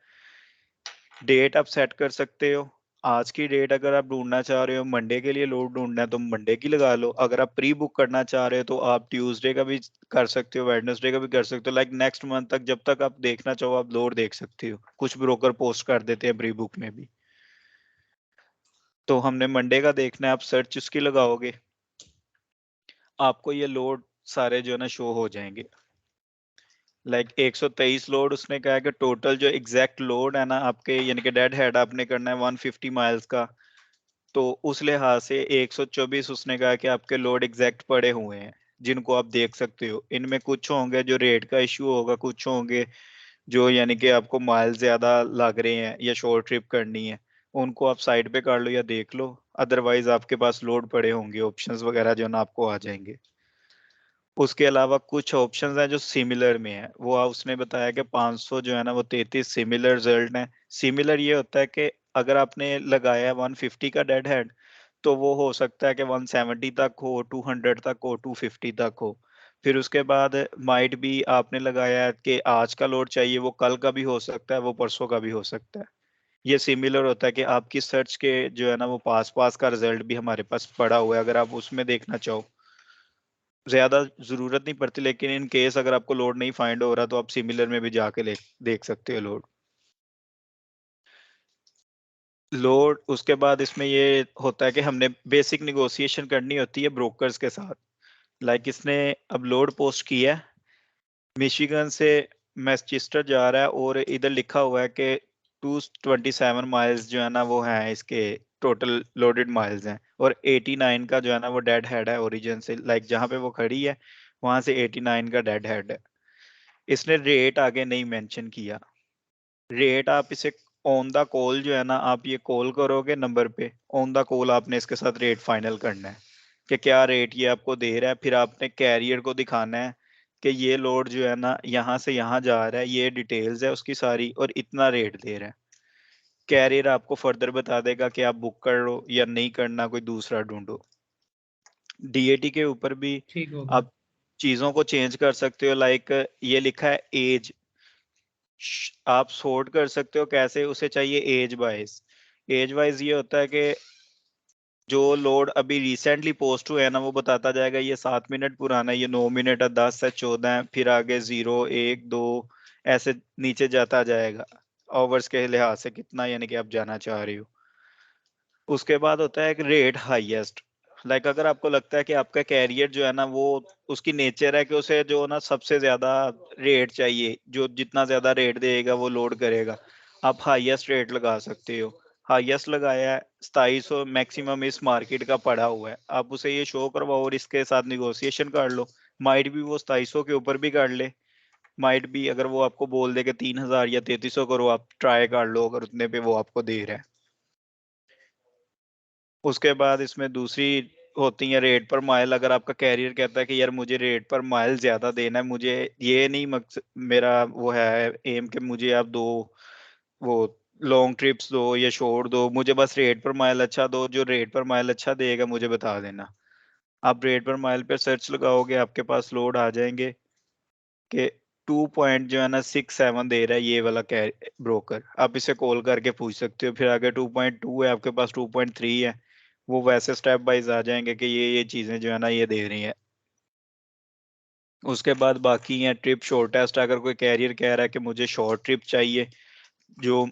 डेट आप सेट कर सकते हो। आज की डेट अगर आप ढूंढना चाह रहे हो, मंडे के लिए लोड ढूंढना है तो मंडे की लगा लो। अगर आप प्री बुक करना चाह रहे हो तो आप ट्यूसडे का भी कर सकते हो, वेडनेसडे का भी कर सकते हो, लाइक नेक्स्ट मंथ तक जब तक आप देखना चाहो आप लोड देख सकते हो। कुछ ब्रोकर पोस्ट कर देते हैं प्री बुक में भी। तो हमने मंडे का देखना है, आप सर्च उसकी लगाओगे, आपको ये लोड सारे जो है ना शो हो जाएंगे। लाइक 123 लोड उसने कहा है कि टोटल जो एग्जैक्ट लोड है ना आपके, यानी कि डेड हेड आपने करना है 150 माइल्स का। तो उस लिहाज से 124 उसने कहा कि आपके लोड एग्जैक्ट पड़े हुए हैं, जिनको आप देख सकते हो। इनमें कुछ होंगे जो रेट का इश्यू होगा, कुछ होंगे जो यानी कि आपको माइल ज्यादा लग रहे हैं या शॉर्ट ट्रिप करनी है, उनको आप साइड पे कर लो या देख लो। अदरवाइज आपके पास लोड पड़े होंगे, ऑप्शंस वगैरह जो ना आपको आ जाएंगे। उसके अलावा कुछ ऑप्शंस हैं जो सिमिलर में है, वो उसने बताया कि 500 जो है ना वो 33 सिमिलर रिजल्ट है। सिमिलर ये होता है कि अगर आपने लगाया है 150 का डेड हेड, तो वो हो सकता है कि 170 तक हो, 200 तक हो, 250 तक हो। फिर उसके बाद माइट भी आपने लगाया है कि आज का लोड चाहिए, वो कल का भी हो सकता है, वो परसों का भी हो सकता है। ये सिमिलर होता है कि आपकी सर्च के जो है ना वो पास पास का रिजल्ट भी हमारे पास पड़ा हुआ है, अगर आप उसमें देखना चाहो। ज्यादा जरूरत नहीं पड़ती, लेकिन इन केस अगर आपको लोड नहीं फाइंड हो रहा तो आप सिमिलर में भी जाके देख सकते हो लोड। उसके बाद इसमें ये होता है कि हमने बेसिक निगोशिएशन करनी होती है ब्रोकर्स के साथ। लाइक इसने अब लोड पोस्ट किया है, मिशिगन से मैनचेस्टर जा रहा है, और इधर लिखा हुआ है कि 227 माइल्स जो है ना वो है इसके टोटल लोडेड माइल्स हैं, और 89 का जो है ना वो डेड हेड है ओरिजिन से, लाइक जहाँ पे वो खड़ी है वहां से 89 का डेड हेड है। इसने रेट आगे नहीं मेंशन किया। रेट आप इसे ऑन द कॉल जो है ना, आप ये कॉल करोगे नंबर पे, ऑन द कॉल आपने इसके साथ रेट फाइनल करना है कि क्या रेट ये आपको दे रहा है। फिर आपने कैरियर को दिखाना है कि ये लोड जो है ना यहाँ से यहाँ जा रहा है, ये डिटेल्स है उसकी सारी, और इतना रेट दे रहा है। कैरियर आपको फर्दर बता देगा कि आप बुक कर लो या नहीं करना, कोई दूसरा ढूंढो। डीएटी के ऊपर भी ठीक हो गया। आप चीजों को चेंज कर सकते हो, लाइक ये लिखा है एज, आप सॉर्ट कर सकते हो कैसे, उसे चाहिए एज वाइज। एज वाइज ये होता है कि जो लोड अभी रिसेंटली पोस्ट हुए है ना वो बताता जाएगा ये 7 मिनट पुराना है, ये 9 मिनट है, 10 है, 14 है, फिर आगे 0, 1, 2 ऐसे नीचे जाता जाएगा ओवर्स के लिहाज से कितना यानी कि आप जाना चाह रहे हो। उसके बाद होता है एक रेट हाईएस्ट। लाइक अगर आपको लगता है कि आपका कैरियर जो है ना वो उसकी नेचर है कि उसे जो ना सबसे ज्यादा रेट चाहिए, जो जितना ज्यादा रेट देगा वो लोड करेगा, आप हाईएस्ट रेट लगा सकते हो। हाईएस्ट लगाया है 2700, मैक्सिमम इस मार्केट का पड़ा हुआ है, आप उसे ये शो करवाओ और इसके साथ निगोशिएशन कर लो। माइट भी वो 2700 के ऊपर भी कर ले, माइट भी अगर वो आपको बोल दे कि 3000 या 3300 करो, आप ट्राई कर लो अगर उतने पे वो आपको दे रहा है। उसके बाद इसमें दूसरी होती है रेट पर माइल। अगर आपका कैरियर कहता है कि यार मुझे रेट पर माइल ज्यादा देना है, मुझे ये नहीं मकसद मेरा वो है एम कि मुझे आप दो वो लॉन्ग ट्रिप्स दो या शॉर्ट दो, मुझे बस रेट पर माइल अच्छा दो, जो रेट पर माइल अच्छा देगा मुझे बता देना। आप रेट पर माइल पर सर्च लगाओगे, आपके पास लोड आ जाएंगे कि 2.67 दे रहा है ये वाला ब्रोकर, आप इसे कॉल करके पूछ सकते हो। फिर आगे 2.2 है, आपके पास 2.3 है, वो वैसे स्टेप वाइज आ जाएंगे कि ये चीजें जो है ना ये दे रही हैं। उसके बाद बाकी है ट्रिप शॉर्टेस्ट। अगर कोई कैरियर कह रहा है कि मुझे शॉर्ट ट्रिप चाहिए जो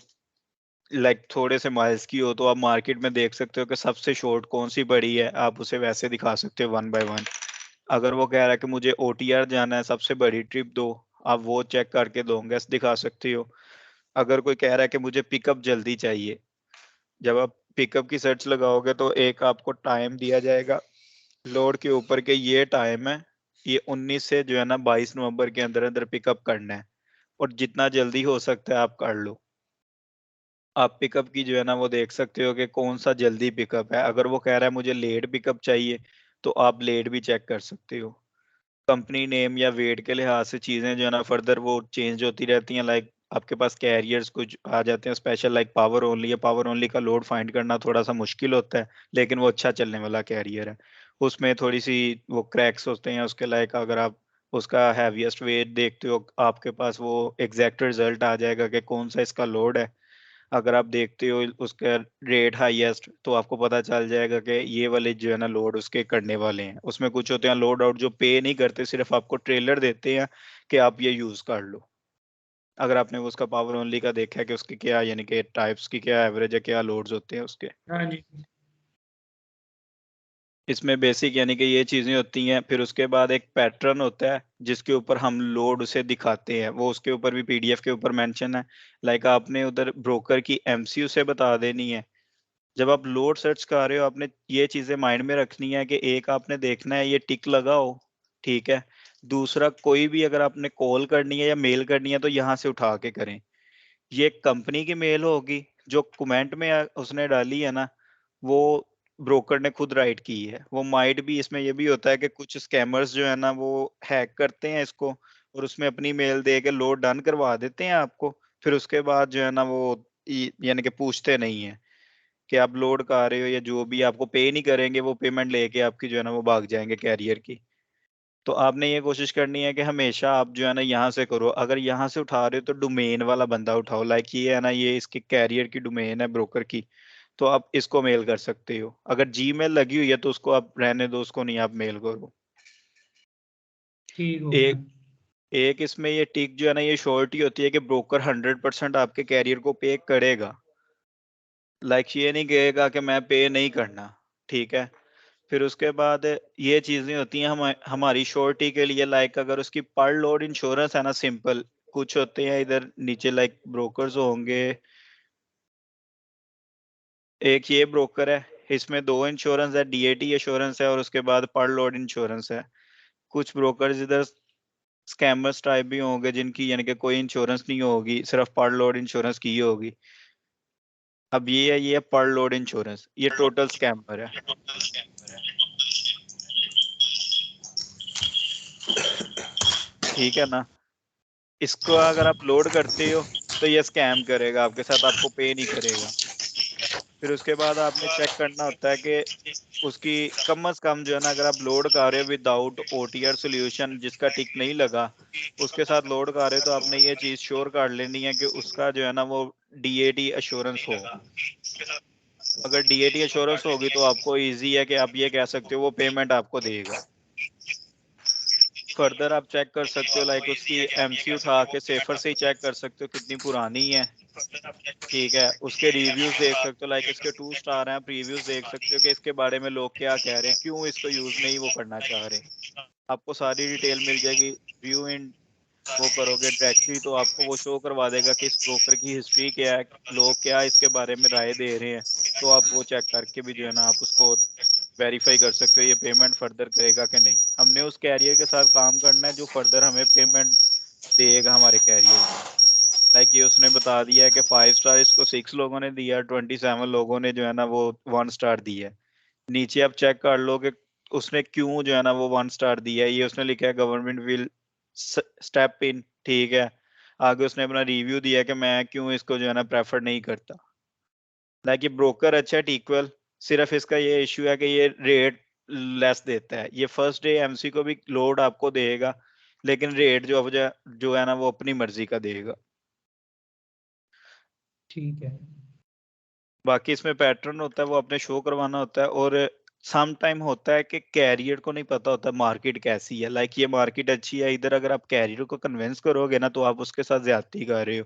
लाइक थोड़े से माइल्स की हो, तो आप मार्केट में देख सकते हो कि सबसे शॉर्ट कौन सी पड़ी है, आप उसे वैसे दिखा सकते हो 1 बाय 1। अगर वो कह रहा है कि मुझे OTR जाना है, सबसे बड़ी ट्रिप दो, आप वो चेक करके लॉन्गेस्ट दिखा सकते हो। अगर कोई कह रहा है कि मुझे पिकअप जल्दी चाहिए, जब आप पिकअप की सर्च लगाओगे तो एक आपको टाइम दिया जाएगा लोड के ऊपर के ये टाइम है, ये 19 से जो है ना 22 नवंबर के अंदर अंदर पिकअप करना है, और जितना जल्दी हो सकता है आप कर लो। आप पिकअप की जो है ना वो देख सकते हो कि कौन सा जल्दी पिकअप है। अगर वो कह रहा है मुझे लेट पिकअप चाहिए, तो आप लेट भी चेक कर सकते हो। कंपनी नेम या वेट के लिहाज से चीजें जो है ना फर्दर वो चेंज होती रहती हैं। लाइक आपके पास कैरियर्स कुछ आ जाते हैं स्पेशल, लाइक पावर ओनली है। पावर ओनली का लोड फाइंड करना थोड़ा सा मुश्किल होता है, लेकिन वो अच्छा चलने वाला कैरियर है। उसमें थोड़ी सी वो क्रैक्स होते हैं उसके, लाइक अगर आप उसका हैवीएस्ट वेट देखते हो, आपके पास वो एग्जैक्ट रिजल्ट आ जाएगा कि कौन सा इसका लोड है। अगर आप देखते हो उसका रेट हाईएस्ट, तो आपको पता चल जाएगा कि ये वाले जो है ना लोड उसके करने वाले हैं। उसमें कुछ होते हैं लोड आउट जो पे नहीं करते, सिर्फ आपको ट्रेलर देते हैं कि आप ये यूज कर लो। अगर आपने उसका पावर ओनली का देखा है कि उसके क्या यानी कि टाइप्स की क्या एवरेज है, क्या लोड्स होते हैं उसके। हाँ जी। इसमें बेसिक यानी कि ये चीजें होती हैं। फिर उसके बाद एक पैटर्न होता है जिसके ऊपर हम लोड उसे दिखाते हैं, वो उसके ऊपर भी PDF के ऊपर मेंशन है। लाइक आपने उधर ब्रोकर की MCU से बता देनी है। जब आप लोड सर्च कर रहे हो, आपने ये चीजें माइंड में रखनी है कि एक आपने देखना है ये टिक लगाओ, ठीक है। दूसरा, कोई भी अगर आपने कॉल करनी है या मेल करनी है तो यहाँ से उठा के करें। ये कंपनी की मेल होगी, जो कमेंट में उसने डाली है ना, वो ब्रोकर ने खुद राइट की है। वो माइट भी, इसमें ये भी होता है कि कुछ स्कैमर्स जो है ना वो हैक करते हैं इसको, और उसमें अपनी मेल दे के लोड डन करवा देते हैं आपको। फिर उसके बाद जो है ना वो यानी कि पूछते नहीं है कि आप लोड कर रहे हो या जो भी, आपको पे नहीं करेंगे, वो पेमेंट लेके आपकी जो है ना वो भाग जाएंगे कैरियर की। तो आपने ये कोशिश करनी है कि हमेशा आप जो है ना यहाँ से करो। अगर यहाँ से उठा रहे हो तो डोमेन वाला बंदा उठाओ। लाइक ये है ना, ये इसके कैरियर की डोमेन है ब्रोकर की, तो आप इसको मेल कर सकते हो। अगर जीमेल लगी हुई है तो उसको आप रहने दो, उसको नहीं आप मेल करो। ठीक हो गया। एक एक इसमें ये टिक जो है ना ये श्योरिटी होती है कि ब्रोकर 100% आपके कैरियर को पे करेगा। लाइक ये नहीं कहेगा कि मैं पे नहीं करना, ठीक है। फिर उसके बाद ये चीजें होती हैं हमारी श्योरिटी के लिए। लाइक अगर उसकी पर लोड इंश्योरेंस है ना सिंपल, कुछ होते हैं इधर नीचे लाइक ब्रोकर्स होंगे। एक ये ब्रोकर है, इसमें 2 इंश्योरेंस है, DAT इंश्योरेंस है और उसके बाद पर लोड इंश्योरेंस है। कुछ ब्रोकर्स इधर स्कैमर्स टाइप भी होंगे जिनकी यानी कि कोई इंश्योरेंस नहीं होगी, सिर्फ पर लोड इंश्योरेंस की होगी। अब ये है पर लोड इंश्योरेंस, ये टोटल स्कैमर है। ठीक है ना। इसको अगर आप लोड करते हो तो ये स्कैम करेगा आपके साथ, आपको पे नहीं करेगा। फिर उसके बाद आपने चेक करना होता है कि उसकी कम से कम जो है ना, अगर आप लोड कर रहे हो विदाउट OTR सोल्यूशन जिसका टिक नहीं लगा, उसके साथ लोड कर रहे हो, तो आपने ये चीज श्योर कर लेनी है कि उसका जो है ना वो DAT एश्योरेंस हो। अगर DAT एश्योरेंस होगी तो आपको इजी है कि आप ये कह सकते हो वो पेमेंट आपको देगा। फर्दर आप चेक कर सकते हो, लाइक उसकी MCU उठा के सेफर से ही चेक कर सकते हो कितनी पुरानी है, ठीक है। उसके रिव्यूज देख सकते हो, लाइक इसके 2 स्टार हैं, आप रिव्यूज देख सकते हो कि इसके बारे में लोग क्या कह रहे हैं, क्यों इसको यूज नहीं वो करना चाह रहे। आपको सारी डिटेल मिल जाएगी। व्यू इन वो करोगे डायरेक्टली तो आपको वो शो करवा देगा कि इस ब्रोकर की हिस्ट्री क्या है, लोग क्या इसके बारे में राय दे रहे हैं। तो आप वो चेक करके भी जो है ना आप उसको वेरीफाई कर सकते हो ये पेमेंट फर्दर करेगा कि नहीं। हमने उस कैरियर के साथ काम करना है जो फर्दर हमें पेमेंट देगा हमारे कैरियर में। लाइक ये उसने बता दिया है कि 5 स्टार इसको 6 लोगों ने दिया, 27 लोगों ने जो है ना वो 1 स्टार दिया है। नीचे आप चेक कर लो कि उसने क्यों जो है ना वो 1 स्टार दिया है। ये उसने लिखा है गवर्नमेंट विल स्टेप इन, ठीक है। आगे उसने अपना रिव्यू दिया कि मैं क्यों इसको जो है ना प्रेफर नहीं करता। लाइक ये ब्रोकर अच्छा है इक्वल, सिर्फ इसका ये इश्यू है कि ये रेट लेस देता है। ये फर्स्ट डे MC को भी लोड आपको देगा, लेकिन रेट जो है ना वो अपनी मर्जी का देगा। ठीक है। बाकी इसमें पैटर्न होता है वो अपने शो करवाना होता है। और सम टाइम होता है कि कैरियर को नहीं पता होता मार्केट कैसी है, लाइक ये मार्केट अच्छी है इधर, अगर आप कैरियर को कन्विंस करोगे ना तो आप उसके साथ ज्यादती कर रहे हो,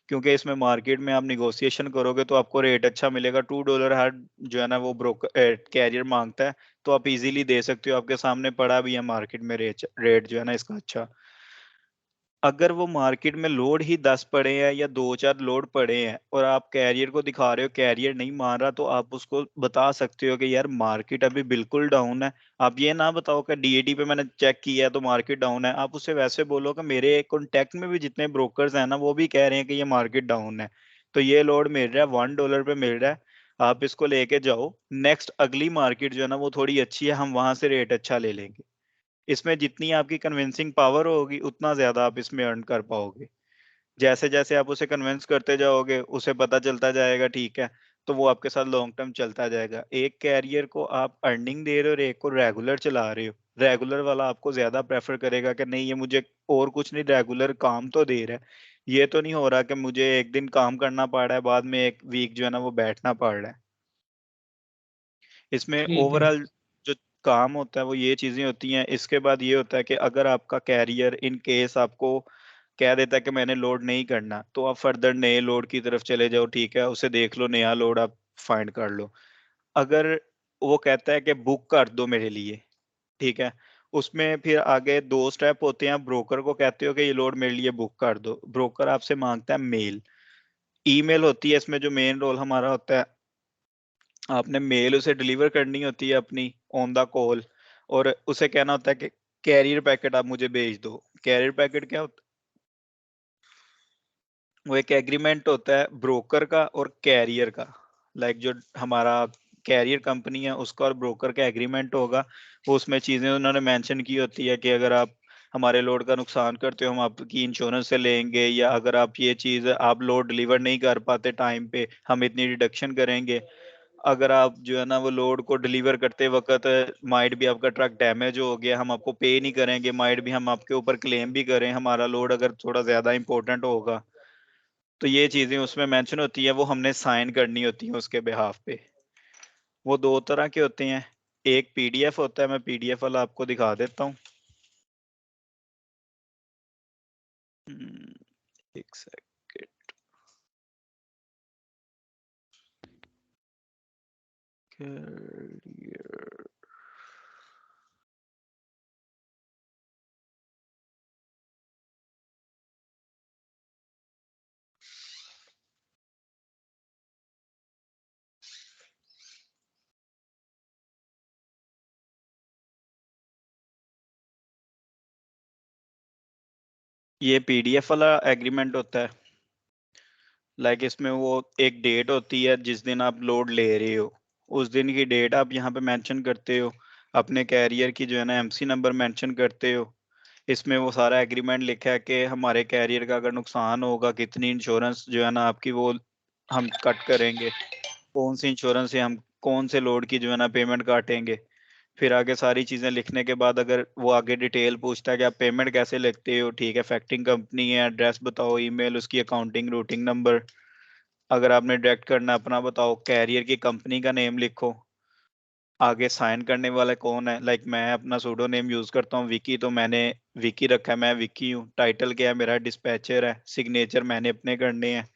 क्योंकि इसमें मार्केट में आप निगोशिएशन करोगे तो आपको रेट अच्छा मिलेगा। $2 हर जो है ना वो ब्रोकर कैरियर मांगता है, तो आप इजीली दे सकते हो, आपके सामने पड़ा भी है मार्केट में रेट जो है ना इसका अच्छा। अगर वो मार्केट में लोड ही 10 पड़े हैं या 2-4 लोड पड़े हैं और आप कैरियर को दिखा रहे हो, कैरियर नहीं मान रहा, तो आप उसको बता सकते हो कि यार मार्केट अभी बिल्कुल डाउन है। आप ये ना बताओ कि डीएटी पे मैंने चेक किया है तो मार्केट डाउन है, आप उससे वैसे बोलो कि मेरे कॉन्टेक्ट में भी जितने ब्रोकर्स हैं ना वो भी कह रहे हैं कि ये मार्केट डाउन है, तो ये लोड मिल रहा है $1 पे मिल रहा है, आप इसको लेके जाओ, नेक्स्ट अगली मार्केट जो है ना वो थोड़ी अच्छी है, हम वहां से रेट अच्छा ले लेंगे। इसमें जितनी आपकी कन्विंसिंग पावर होगी उतना ज्यादा आप इसमें अर्न कर पाओगे। जैसे जैसे आप उसे कन्विंस करते जाओगे उसे पता चलता जाएगा, ठीक है, तो वो आपके साथ लॉन्ग टर्म चलता जाएगा। एक कैरियर को आप अर्निंग दे रहे हो और एक को रेगुलर चला रहे हो, रेगुलर वाला आपको ज्यादा प्रेफर करेगा कि नहीं ये मुझे और कुछ नहीं, रेगुलर काम तो दे रहा है, ये तो नहीं हो रहा कि मुझे एक दिन काम करना पड़ रहा है बाद में एक वीक जो है ना वो बैठना पड़ रहा है। इसमें ठीक है। ओवरऑल जो काम होता है वो ये चीजें होती हैं। इसके बाद ये होता है कि अगर आपका कैरियर इन केस आपको कह देता है कि मैंने लोड नहीं करना, तो आप फर्दर नए लोड की तरफ चले जाओ, ठीक है, उसे देख लो, नया लोड आप फाइंड कर लो। अगर वो कहता है कि बुक कर दो मेरे लिए, ठीक है, उसमें फिर आगे 2 स्टेप होते हैं। ब्रोकर को कहते हो कि ये लोड मेरे लिए बुक कर दो, ब्रोकर आपसे मांगता है मेल, ईमेल होती है इसमें जो मेन रोल हमारा होता है, आपने मेल उसे डिलीवर करनी होती है अपनी ऑन द कॉल, और उसे कहना होता है कि कैरियर पैकेट आप मुझे भेज दो। कैरियर पैकेट क्या होता है? वो एक एग्रीमेंट होता है ब्रोकर का और कैरियर का, लाइक जो हमारा कैरियर कंपनी है उसका और ब्रोकर का एग्रीमेंट होगा। वो उसमें चीजें उन्होंने मेंशन की होती है कि अगर आप हमारे लोड का नुकसान करते हो हम आपकी इंश्योरेंस से लेंगे, या अगर आप ये चीज आप लोड डिलीवर नहीं कर पाते टाइम पे हम इतनी डिडक्शन करेंगे। अगर आप जो है ना वो लोड को डिलीवर करते वक्त माइट भी आपका ट्रक डैमेज हो गया, हम आपको पे नहीं करेंगे, माइट भी हम आपके ऊपर क्लेम भी करें, हमारा लोड अगर थोड़ा ज्यादा इंपॉर्टेंट होगा, तो ये चीजें उसमें मेंशन होती है, वो हमने साइन करनी होती है उसके बिहाफ पे। वो 2 तरह के होते हैं, एक पीडीएफ होता है, मैं पीडीएफ वाला आपको दिखा देता हूँ। एक सेकंड। कैरियर ये पीडीएफ वाला एग्रीमेंट होता है, लाइक इसमें वो एक डेट होती है जिस दिन आप लोड ले रहे हो, उस दिन की डेट आप यहाँ पे मेंशन करते हो, अपने कैरियर की जो है ना एमसी नंबर मेंशन करते हो। इसमें वो सारा एग्रीमेंट लिखा है कि हमारे कैरियर का अगर नुकसान होगा कितनी इंश्योरेंस जो है ना आपकी वो हम कट करेंगे, कौन सी इंश्योरेंस से हम कौन से लोड की जो है ना पेमेंट काटेंगे। फिर आगे सारी चीजें लिखने के बाद अगर वो आगे डिटेल पूछता है कि आप पेमेंट कैसे लेते हो, ठीक है, फैक्टिंग कंपनी है, एड्रेस बताओ, ईमेल, उसकी अकाउंटिंग रूटिंग नंबर, अगर आपने डायरेक्ट करना अपना बताओ, कैरियर की कंपनी का नेम लिखो, आगे साइन करने वाला कौन है, लाइक मैं अपना सूडो नेम यूज करता हूँ विकी, तो मैंने विकी रखा है, मैं विकी हूँ, टाइटल क्या है मेरा डिस्पैचर है, सिग्नेचर मैंने अपने करने हैं,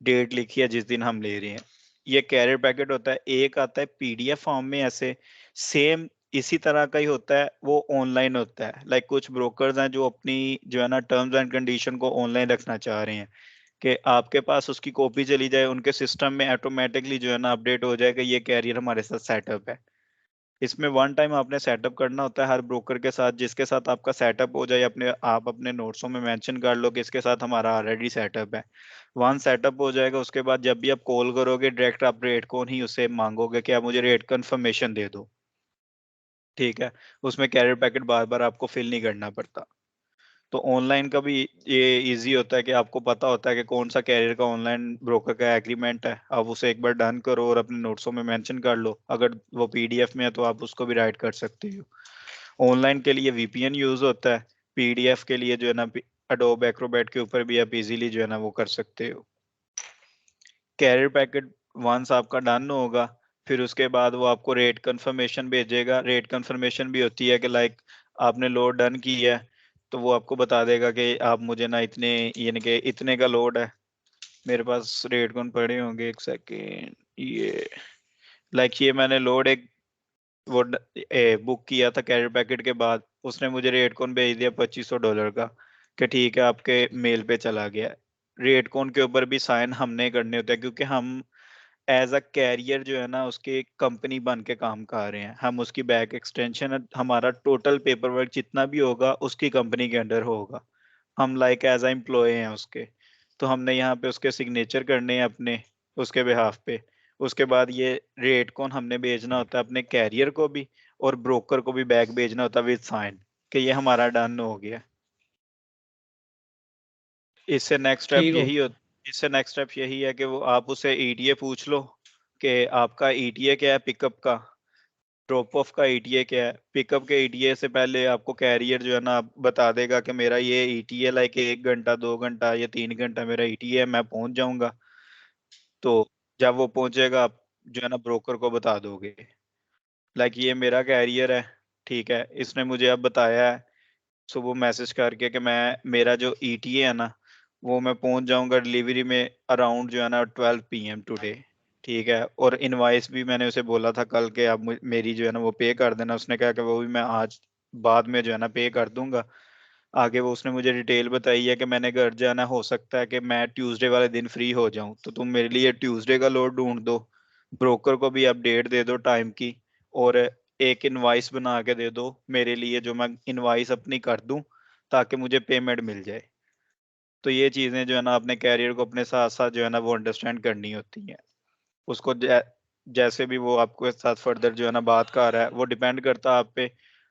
डेट लिखी है जिस दिन हम ले रहे हैं। ये कैरियर पैकेट होता है। एक आता है पीडीएफ फॉर्म में, ऐसे सेम इसी तरह का ही होता है, वो ऑनलाइन होता है, लाइक कुछ ब्रोकर्स हैं जो अपनी जो है ना टर्म्स एंड कंडीशन को ऑनलाइन रखना चाह रहे हैं कि आपके पास उसकी कॉपी चली जाए, उनके सिस्टम में ऑटोमेटिकली जो है ना अपडेट हो जाए कि ये कैरियर हमारे साथ सेटअप है। इसमें वन टाइम आपने सेटअप करना होता है हर ब्रोकर के साथ, जिसके साथ आपका सेटअप हो जाए अपने आप अपने नोट्सों में मेंशन कर लो कि इसके साथ हमारा ऑलरेडी सेटअप है। वन सेटअप हो जाएगा उसके बाद जब भी आप कॉल करोगे डायरेक्ट आप रेट को नहीं उसे मांगोगे कि आप मुझे रेट कंफर्मेशन दे दो, ठीक है, उसमें कैरियर पैकेट बार बार आपको फिल नहीं करना पड़ता। तो ऑनलाइन का भी ये इजी होता है कि आपको पता होता है कि कौन सा कैरियर का ऑनलाइन ब्रोकर का एग्रीमेंट है, आप उसे एक बार डन करो और अपने नोट्सों में मेंशन कर लो, अगर वो पीडीएफ में है तो आप उसको भी राइट कर सकते हो। ऑनलाइन के लिए वीपीएन यूज होता है, PDF के लिए जो है ना Adobe Acrobat के ऊपर भी आप इजीली जो है ना वो कर सकते हो। कैरियर पैकेट वंस आपका डन होगा, फिर उसके बाद वो आपको रेट कंफर्मेशन भेजेगा। रेट कंफर्मेशन भी होती है कि लाइक आपने लोड डन की है तो वो आपको बता देगा कि आप मुझे ना इतने यानी कि इतने का लोड है। मेरे पास रेट कौन पड़े होंगे, एक सेकेंड। ये लाइक ये मैंने लोड एक वो बुक किया था कैरियर पैकेट के बाद, उसने मुझे रेट कौन भेज दिया $2500 का कि ठीक है आपके मेल पे चला गया। रेट कौन के ऊपर भी साइन हमने करने होते हैं क्योंकि हम एज अ कैरियर जो है ना उसकी कंपनी बन के काम कर रहे हैं, हम उसकी बैक एक्सटेंशन है। हमारा टोटल पेपर वर्क जितना भी होगा उसकी कंपनी के अंडर होगा, हम लाइक एज अ एम्प्लॉय हैं उसके। तो हमने यहाँ पे उसके सिग्नेचर करने हैं अपने उसके बिहाफ पे। उसके बाद ये रेट कौन हमने भेजना होता है अपने कैरियर को भी और ब्रोकर को भी बैक भेजना होता है विद साइन कि ये हमारा डन हो गया। इससे नेक्स्ट स्टेप ठीक हो। यही हो इससे नेक्स्ट स्टेप यही है कि वो आप उसे ETA पूछ लो कि आपका ETA क्या है पिकअप का, ड्रॉप ऑफ का ETA क्या है। पिकअप के ETA से पहले आपको कैरियर जो है ना बता देगा कि मेरा ये ETA लाइक 1 घंटा 2 घंटा या 3 घंटा मेरा ETA है, मैं पहुंच जाऊंगा। तो जब वो पहुंचेगा आप जो है ना ब्रोकर को बता दोगे लाइक ये मेरा कैरियर है, ठीक है, इसने मुझे अब बताया है सुबह मैसेज करके कि मैं मेरा जो ETA है ना वो मैं पहुंच जाऊंगा डिलीवरी में अराउंड जो है ना 12 PM टुडे, ठीक है। और इनवाइस भी मैंने उसे बोला था कल के आप मेरी जो है ना वो पे कर देना, उसने कहा कि वो भी मैं आज बाद में जो है ना पे कर दूंगा। आगे वो उसने मुझे डिटेल बताई है कि मैंने घर जाना, हो सकता है कि मैं ट्यूसडे वाले दिन फ्री हो जाऊं, तो तुम मेरे लिए ट्यूसडे का लोड ढूंढ दो, ब्रोकर को भी अपडेट दे दो टाइम की, और एक इनवाइस बना के दे दो मेरे लिए जो मैं इनवाइस अपनी कर दूं ताकि मुझे पेमेंट मिल जाए। तो ये चीजें जो है ना अपने कैरियर को अपने साथ साथ जो है ना वो अंडरस्टैंड करनी होती हैं। उसको जैसे भी वो आपके साथ फर्दर जो है ना बात कर रहा है वो डिपेंड करता है आप पे।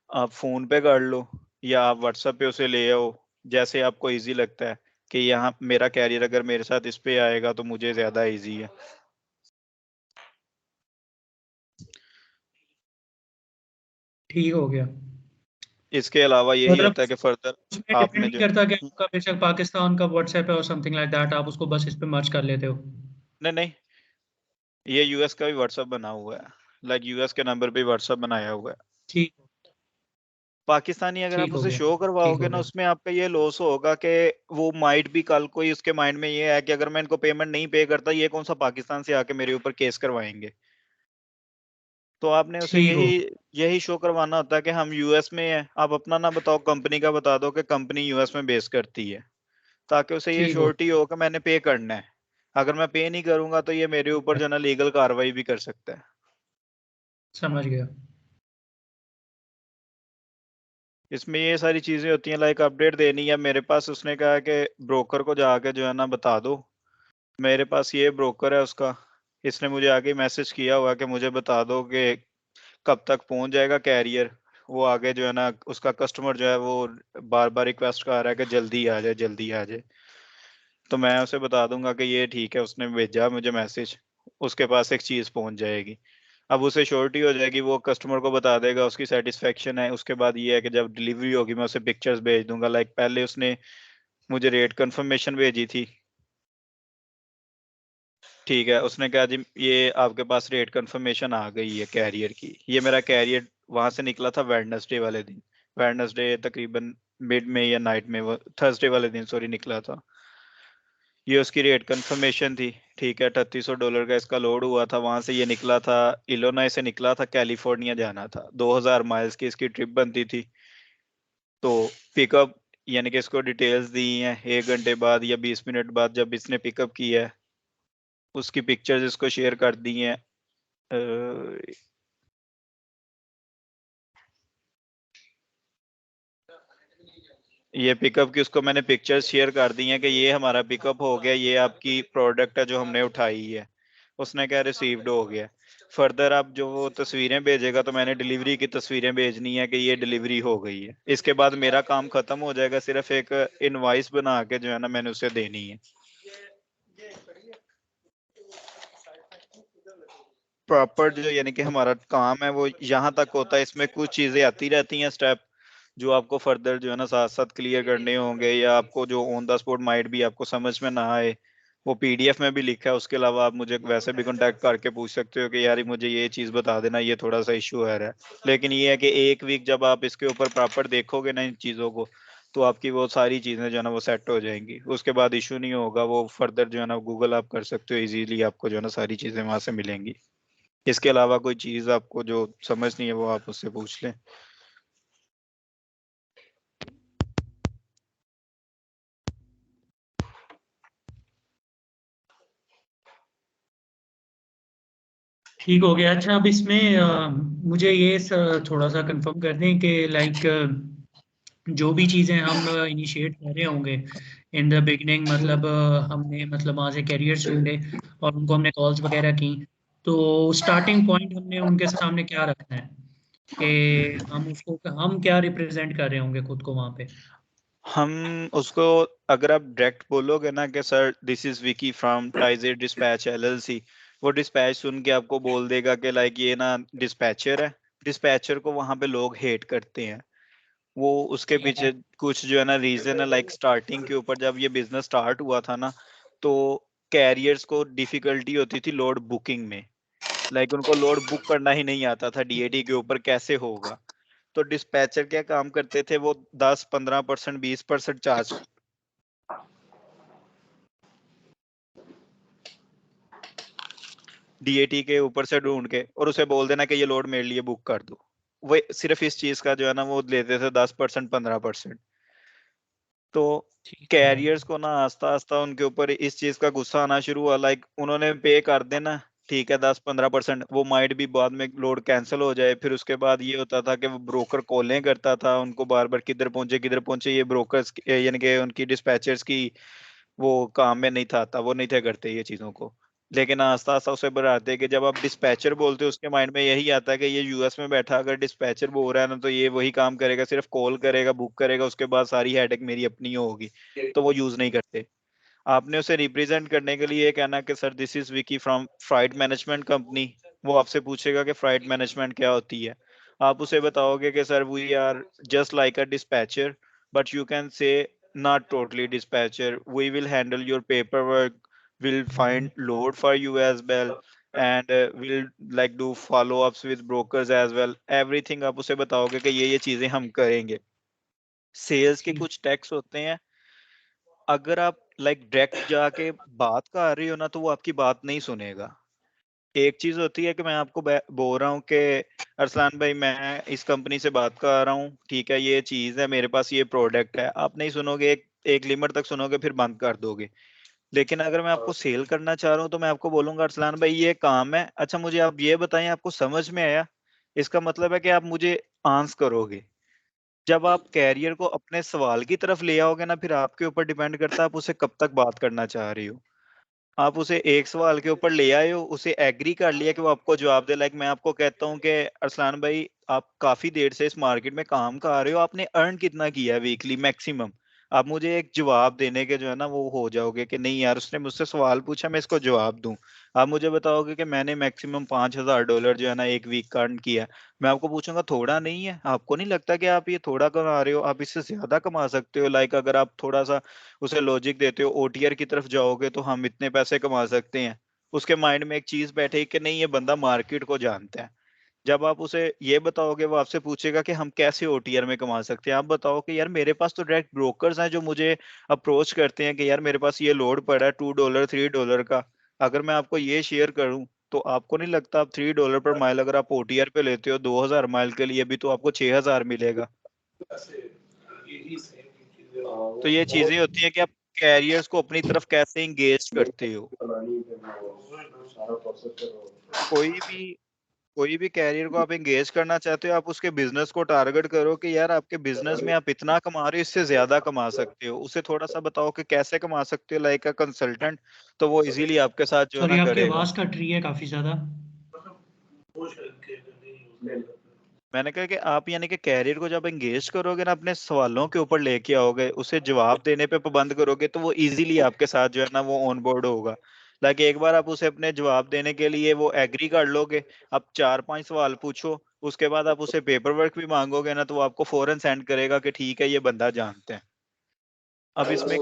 आप फोन पे कर लो या आप व्हाट्सएप पे उसे ले आओ, जैसे आपको इजी लगता है कि यहाँ मेरा कैरियर अगर मेरे साथ इस पे आएगा तो मुझे ज्यादा इजी है। ठीक हो गया। इसके अलावा यही मतलब होता है कि फर्दर उसमें डिपेंड आपने नहीं जो करता कि आपका बेशक पाकिस्तान का व्हाट्सएप है और समथिंग लाइक दैट, आप उसको बस इस पे मर्ज कर लेते हो। नहीं नहीं, ये US का भी व्हाट्सएप बना हुआ है, लाइक US के नंबर पे व्हाट्सएप बनाया हुआ है। ठीक। पाकिस्तानी अगर ठीक आप हो उसे गया। शो ठीक करवाओगे हो ना गया। उसमें आपका ये लॉस होगा कि वो माइट भी कल कोई उसके माइंड में ये है कि अगर मैं इनको पेमेंट नहीं पे करता ये कौन सा पाकिस्तान से आके मेरे ऊपर केस करवाएंगे। तो आपने उसे ठीक हो। यही यही शो करवाना होता है कि हम US में हैं, आप अपना ना बताओ कंपनी का बता दो कि कंपनी US में बेस करती है, ताकि उसे ये ठीक हो। श्योरिटी हो कि मैंने पे करना है। अगर मैं पे नहीं करूंगा तो ये मेरे ऊपर जो ना लीगल कार्रवाई भी कर सकता है। समझ गया। इसमें ये सारी चीजें होती हैं, लाइक अपडेट देनी है मेरे पास। उसने कहा कि ब्रोकर को जाके जो है ना बता दो, मेरे पास ये ब्रोकर है उसका, इसने मुझे आगे मैसेज किया हुआ कि मुझे बता दो कि कब तक पहुंच जाएगा कैरियर। वो आगे जो है ना उसका कस्टमर जो है वो बार बार रिक्वेस्ट कर रहा है कि जल्दी आ जाए जल्दी आ जाए। तो मैं उसे बता दूंगा कि ये ठीक है, उसने भेजा मुझे मैसेज, उसके पास एक चीज पहुंच जाएगी। अब उसे श्योरिटी हो जाएगी, वो कस्टमर को बता देगा, उसकी सेटिस्फेक्शन है। उसके बाद ये है कि जब डिलीवरी होगी मैं उसे पिक्चर्स भेज दूंगा। लाइक पहले उसने मुझे रेट कंफर्मेशन भेजी थी, ठीक है, उसने कहा जी ये आपके पास रेट कंफर्मेशन आ गई है कैरियर की। ये मेरा कैरियर वहां से निकला था वेडनेसडे वाले दिन, वेडनेसडे तकरीबन मिड में या नाइट में, वो थर्सडे वाले दिन सॉरी निकला था। ये उसकी रेट कंफर्मेशन थी, ठीक है। $3800 का इसका लोड हुआ था, वहां से ये निकला था इलोनॉय से निकला था, कैलिफोर्निया जाना था, 2000 माइल्स की इसकी ट्रिप बनती थी। तो पिकअप यानी कि इसको डिटेल्स दी हैं 1 घंटे बाद या 20 मिनट बाद जब इसने पिकअप किया है, उसकी पिक्चर्स इसको शेयर कर दी हैं। ये पिकअप की उसको मैंने पिक्चर्स शेयर कर दी हैं कि ये हमारा पिकअप हो गया, ये आपकी प्रोडक्ट है जो हमने उठाई है। उसने क्या रिसीव्ड हो गया। फर्दर आप जो वो तस्वीरें भेजेगा तो मैंने डिलीवरी की तस्वीरें भेजनी है कि ये डिलीवरी हो गई है। इसके बाद मेरा काम खत्म हो जाएगा, सिर्फ एक इनवॉइस बना के जो है ना मैंने उसे देनी है। प्रॉपर जो यानी कि हमारा काम है वो यहाँ तक होता है, इसमें कुछ चीजें आती रहती हैं स्टेप, जो आपको फर्दर जो है ना साथ साथ क्लियर करने होंगे, या आपको जो ऑन द स्पॉट माइट भी आपको समझ में ना आए, वो पीडीएफ में भी लिखा है। उसके अलावा आप मुझे वैसे भी कांटेक्ट करके पूछ सकते हो कि यार मुझे ये चीज़ बता देना, ये थोड़ा सा इशू आ रहा है। लेकिन ये है कि एक वीक जब आप इसके ऊपर प्रॉपर देखोगे ना इन चीज़ों को, तो आपकी वो सारी चीज़ें जो है ना वो सेट हो जाएंगी। उसके बाद इशू नहीं होगा, वो फर्दर जो है ना गूगल आप कर सकते हो इजीली, आपको जो है ना सारी चीज़ें वहां से मिलेंगी। इसके अलावा कोई चीज़ आपको जो समझ नहीं है वो आप उससे पूछ लें। ठीक हो गया। अच्छा, अब इसमें मुझे ये थोड़ा सा कंफर्म कर दें कि लाइक जो भी चीज़ें हम इनिशिएट कर रहे होंगे इन द बिगनिंग, मतलब हमने मतलब वहाँ से कैरियर्स ढूंढे और उनको हमने कॉल्स वगैरह की, तो स्टार्टिंग पॉइंट हमने उनके सामने क्या रखना है कि हम क्या रिप्रेजेंट कर रहे होंगे खुद को वहाँ पे? हम उसको, अगर आप डायरेक्ट बोलोगे ना कि sir this is Vicky from Taisor dispatch LLC, वो डिस्पैच सुन के आपको बोल देगा कि लाइक ये ना डिस्पैचर है। डिस्पैचर को वहां पे लोग हेट करते हैं। वो उसके पीछे कुछ जो है ना रीजन है, लाइक स्टार्टिंग के ऊपर जब ये बिजनेस स्टार्ट हुआ था ना, तो कैरियर्स को डिफिकल्टी होती थी लोड बुकिंग में। लाइक उनको लोड बुक करना ही नहीं आता था डीएटी के ऊपर, कैसे होगा। तो डिस्पैचर क्या काम करते थे, वो 10-15%, 20% चार्ज डीएटी के ऊपर से ढूंढ के, और उसे बोल देना कि ये लोड मेरे लिए बुक कर दो। वो सिर्फ इस चीज का जो है ना वो लेते थे 10%, 15%। तो ठीक है। कैरियर्स को ना आस्ता आस्ता उनके ऊपर इस चीज का गुस्सा आना शुरू हुआ। लाइक उन्होंने पे कर देना, ठीक है 10-15%, वो माइट भी बाद में लोड कैंसिल हो जाए। फिर उसके बाद ये होता था कि वो ब्रोकर कॉलें करता था उनको बार बार, किधर पहुंचे किधर पहुंचे। ये ब्रोकर्स यानी कि उनकी डिस्पैचर्स की वो काम में नहीं था आता, वो नहीं थे करते ये चीजों को। लेकिन आस्ता आस्ता उसे बढ़ाते कि जब आप डिस्पैचर बोलते हो उसके माइंड में यही आता है कि ये यूएस में बैठा अगर डिस्पैचर बोल रहा है ना, तो ये वही काम करेगा, सिर्फ कॉल करेगा, बुक करेगा, उसके बाद सारी हेडेक मेरी अपनी होगी। तो वो यूज नहीं करते। आपने उसे रिप्रेजेंट करने के लिए कहना कि sir this is Vicky from freight management company. वो आपसे पूछेगा कि फ्राइट मैनेजमेंट क्या होती है। आप उसे बताओगे कि sir we are just like a dispatcher, but you can say not totally dispatcher, we will handle your paperwork, we'll find load for you as well, and we'll like do follow ups with brokers as well, everything। आप उसे बताओगे कि ये चीजें हम करेंगे। Sales के कुछ टैक्स होते हैं, अगर आप लाइक डायरेक्ट जाके बात कर रहे हो ना, तो वो आपकी बात नहीं सुनेगा। एक चीज होती है कि मैं आपको बोल रहा हूँ कि अरसलान भाई मैं इस कंपनी से बात कर रहा हूँ, ठीक है ये चीज है मेरे पास, ये प्रोडक्ट है, आप नहीं सुनोगे, एक लिमिट तक सुनोगे फिर बंद कर दोगे। लेकिन अगर मैं आपको सेल करना चाह रहा हूँ तो मैं आपको बोलूंगा अरसलान भाई ये काम है, अच्छा मुझे आप ये बताएं आपको समझ में आया। इसका मतलब है कि आप मुझे आंस करोगे। जब आप कैरियर को अपने सवाल की तरफ ले आओगे ना, फिर आपके ऊपर डिपेंड करता है आप उसे कब तक बात करना चाह रहे हो। आप उसे एक सवाल के ऊपर ले आए हो, उसे एग्री कर लिया कि वो आपको जवाब दे। लाइक मैं आपको कहता हूँ कि अरसलान भाई आप काफी देर से इस मार्केट में काम कर रहे हो, आपने अर्न कितना किया है वीकली मैक्सिमम। आप मुझे एक जवाब देने के जो है ना वो हो जाओगे कि नहीं यार उसने मुझसे सवाल पूछा मैं इसको जवाब दूं। आप मुझे बताओगे कि मैंने मैक्सिमम $5,000 जो है ना एक वीक का अर्न किया। मैं आपको पूछूंगा थोड़ा नहीं है, आपको नहीं लगता कि आप ये थोड़ा कमा रहे हो, आप इससे ज्यादा कमा सकते हो। लाइक अगर आप थोड़ा सा उसे लॉजिक देते हो, ओटीआर की तरफ जाओगे तो हम इतने पैसे कमा सकते हैं। उसके माइंड में एक चीज बैठे कि नहीं ये बंदा मार्केट को जानता है। जब आप उसे ये बताओगे वो आपसे पूछेगा कि हम कैसे ओटीआर में कमा सकते हैं। आप बताओ कि यार मेरे पास तो डायरेक्ट ब्रोकर्स हैं जो मुझे अप्रोच करते हैं कि यार मेरे पास ये लोड पड़ा है $2 $3 का, अगर मैं आपको ये शेयर करूं, तो आपको नहीं लगता आप $3 पर माइल अगर आप ओटीआर पे लेते हो 2000 माइल के लिए भी तो आपको 6000 मिलेगा। तो ये चीजें होती है कि आप कैरियर्स को अपनी तरफ कैसे इंगेज करते हो। कोई भी कोई भी कैरियर को आप एंगेज करना चाहते हो, आप उसके बिजनेस को टारगेट करो कि यार आपके बिजनेस में आप इतना कमा रहे हो, इससे ज्यादा कमा सकते हो। उसे थोड़ा सा बताओ कि कैसे कमा सकते हो लाइक अ कंसल्टेंट, तो वो इजीली आपके साथ जो है सॉरी, ना आपकी करेगा। आवाज कट रही है काफी ज्यादा। मैंने कहा कि आप यानी कि कैरियर को जब एंगेज करोगे ना, अपने सवालों के ऊपर लेके आओगे, उसे जवाब देने पे पाबंद करोगे, तो वो इजीली आपके साथ जो है ना वो ऑन बोर्ड होगा। लाइक एक बार आप उसे अपने जवाब देने के लिए वो एग्री कर लोगे, आप 4-5 सवाल पूछो, उसके बाद आप उसे पेपर वर्क भी मांगोगे ना तो वो आपको फौरन सेंड करेगा कि ठीक है ये बंदा जानते हैं। अब इसमें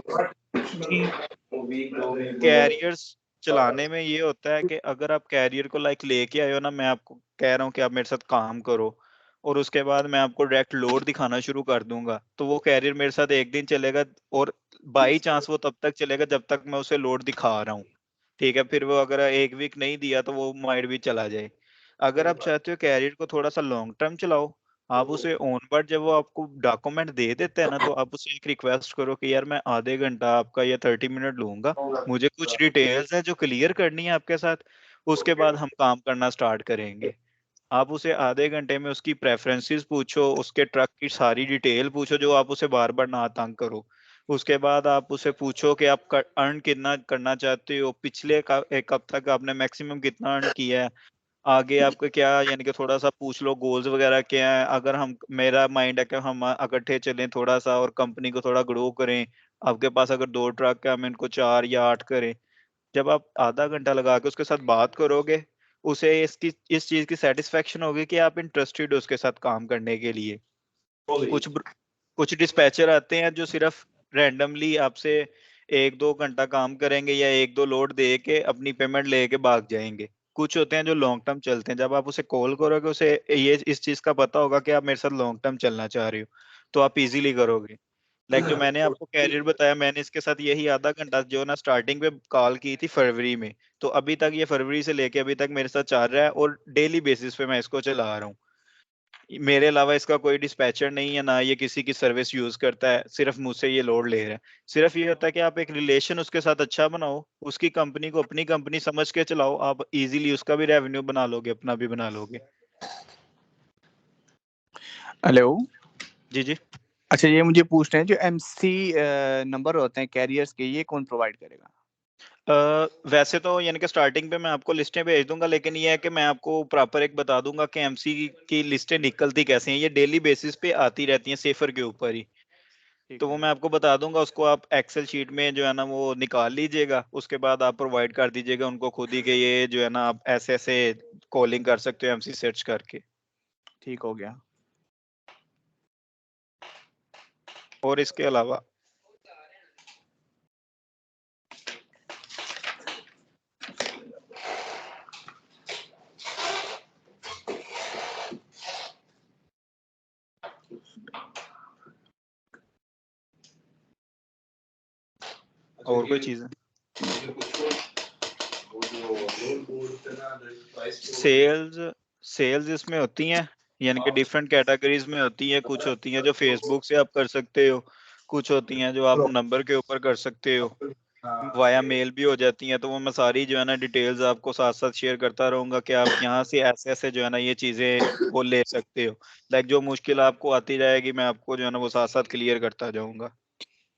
कैरियर्स चलाने में ये होता है कि अगर आप कैरियर को लाइक लेके आए हो ना, मैं आपको कह रहा हूँ कि आप मेरे साथ काम करो और उसके बाद मैं आपको डायरेक्ट लोड दिखाना शुरू कर दूंगा, तो वो कैरियर मेरे साथ एक दिन चलेगा और बाई चांस वो तब तक चलेगा जब तक मैं उसे लोड दिखा रहा हूँ। ठीक है, फिर वो अगर एक वीक नहीं दिया तो वो माइट भी चला जाए। अगर आप चाहते हो कैरियर को थोड़ा सा लॉन्ग टर्म चलाओ, आप उसे ऑनवर्ड जब वो आपको डॉक्यूमेंट दे देते हैं ना तो आप उसे एक रिक्वेस्ट करो कि यार मैं आधे घंटा आपका या 30 मिनट लूंगा, मुझे कुछ डिटेल्स है जो क्लियर करनी है आपके साथ, उसके बाद हम काम करना स्टार्ट करेंगे। आप उसे आधे घंटे में उसकी प्रेफरेंसेस पूछो, उसके ट्रक की सारी डिटेल पूछो जो आप उसे बार बार ना तंग करो। उसके बाद आप उसे पूछो कि आप अर्न कितना करना चाहते हो, पिछले एक हफ्ते तक आपने मैक्सिमम कितना अर्न किया है, आगे आपका क्या, यानी कि थोड़ा सा पूछ लो गोल्स वगैरह क्या है। अगर हम, मेरा माइंड है कि हम इकट्ठे चलें थोड़ा सा और कंपनी को थोड़ा ग्रो करें, आपके पास अगर 2 ट्रक है हम इनको 4 या 8 करें। जब आप आधा घंटा लगा के उसके साथ बात करोगे, उसे इस चीज की सेटिस्फेक्शन होगी कि आप इंटरेस्टेड हो उसके साथ काम करने के लिए। कुछ कुछ डिस्पैचर आते हैं जो सिर्फ रैंडमली आपसे 1-2 घंटा काम करेंगे या 1-2 लोड दे के अपनी पेमेंट लेके भाग जाएंगे। कुछ होते हैं जो लॉन्ग टर्म चलते हैं, जब आप उसे कॉल करोगे उसे ये इस चीज का पता होगा कि आप मेरे साथ लॉन्ग टर्म चलना चाह रहे हो, तो आप इजीली करोगे। लाइक जो मैंने आपको कैरियर बताया, मैंने इसके साथ यही आधा घंटा जो ना स्टार्टिंग पे कॉल की थी फरवरी में, तो अभी तक ये फरवरी से लेके अभी तक मेरे साथ चल रहा है और डेली बेसिस पे मैं इसको चला रहा हूँ। मेरे अलावा इसका कोई डिस्पैचर नहीं है, ना ये किसी की सर्विस यूज करता है, सिर्फ मुझसे ये लोड ले रहा है। सिर्फ ये होता है कि आप एक रिलेशन उसके साथ अच्छा बनाओ, उसकी कंपनी को अपनी कंपनी समझ के चलाओ, आप इजीली उसका भी रेवेन्यू बना लोगे, अपना भी बना लोगे। हेलो जी जी। अच्छा, ये मुझे पूछ रहे हैं जो एमसी नंबर होते हैं कैरियर्स के, ये कौन प्रोवाइड करेगा? वैसे तो यानी कि स्टार्टिंग पे मैं आपको लिस्टें भेज दूंगा, लेकिन ये है कि मैं आपको प्रॉपर एक बता दूंगा कि एमसी की लिस्टें निकलती कैसे हैं। ये डेली बेसिस पे आती रहती हैं सेफर के ऊपर ही, ठीक तो वो है। मैं आपको बता दूंगा। उसको आप एक्सेल शीट में जो है ना वो निकाल लीजिएगा, उसके बाद आप प्रोवाइड कर दीजिएगा उनको खुद ही कि ये जो है ना आप ऐसे ऐसे कॉलिंग कर सकते हो एमसी सर्च करके। ठीक हो गया। और इसके अलावा और कोई चीज है? सेल्स इसमें होती हैं, यानी कि डिफरेंट कैटेगरीज में होती हैं। कुछ होती हैं जो फेसबुक से आप कर सकते हो, कुछ होती हैं जो आप नंबर के ऊपर कर सकते हो, वाया मेल भी हो जाती हैं। तो वो मैं सारी जो है ना डिटेल्स आपको साथ साथ शेयर करता रहूंगा कि आप यहाँ से ऐसे ऐसे जो है ना ये चीजें वो ले सकते हो। लाइक जो मुश्किल आपको आती जाएगी मैं आपको जो है ना वो साथ साथ क्लियर करता जाऊंगा।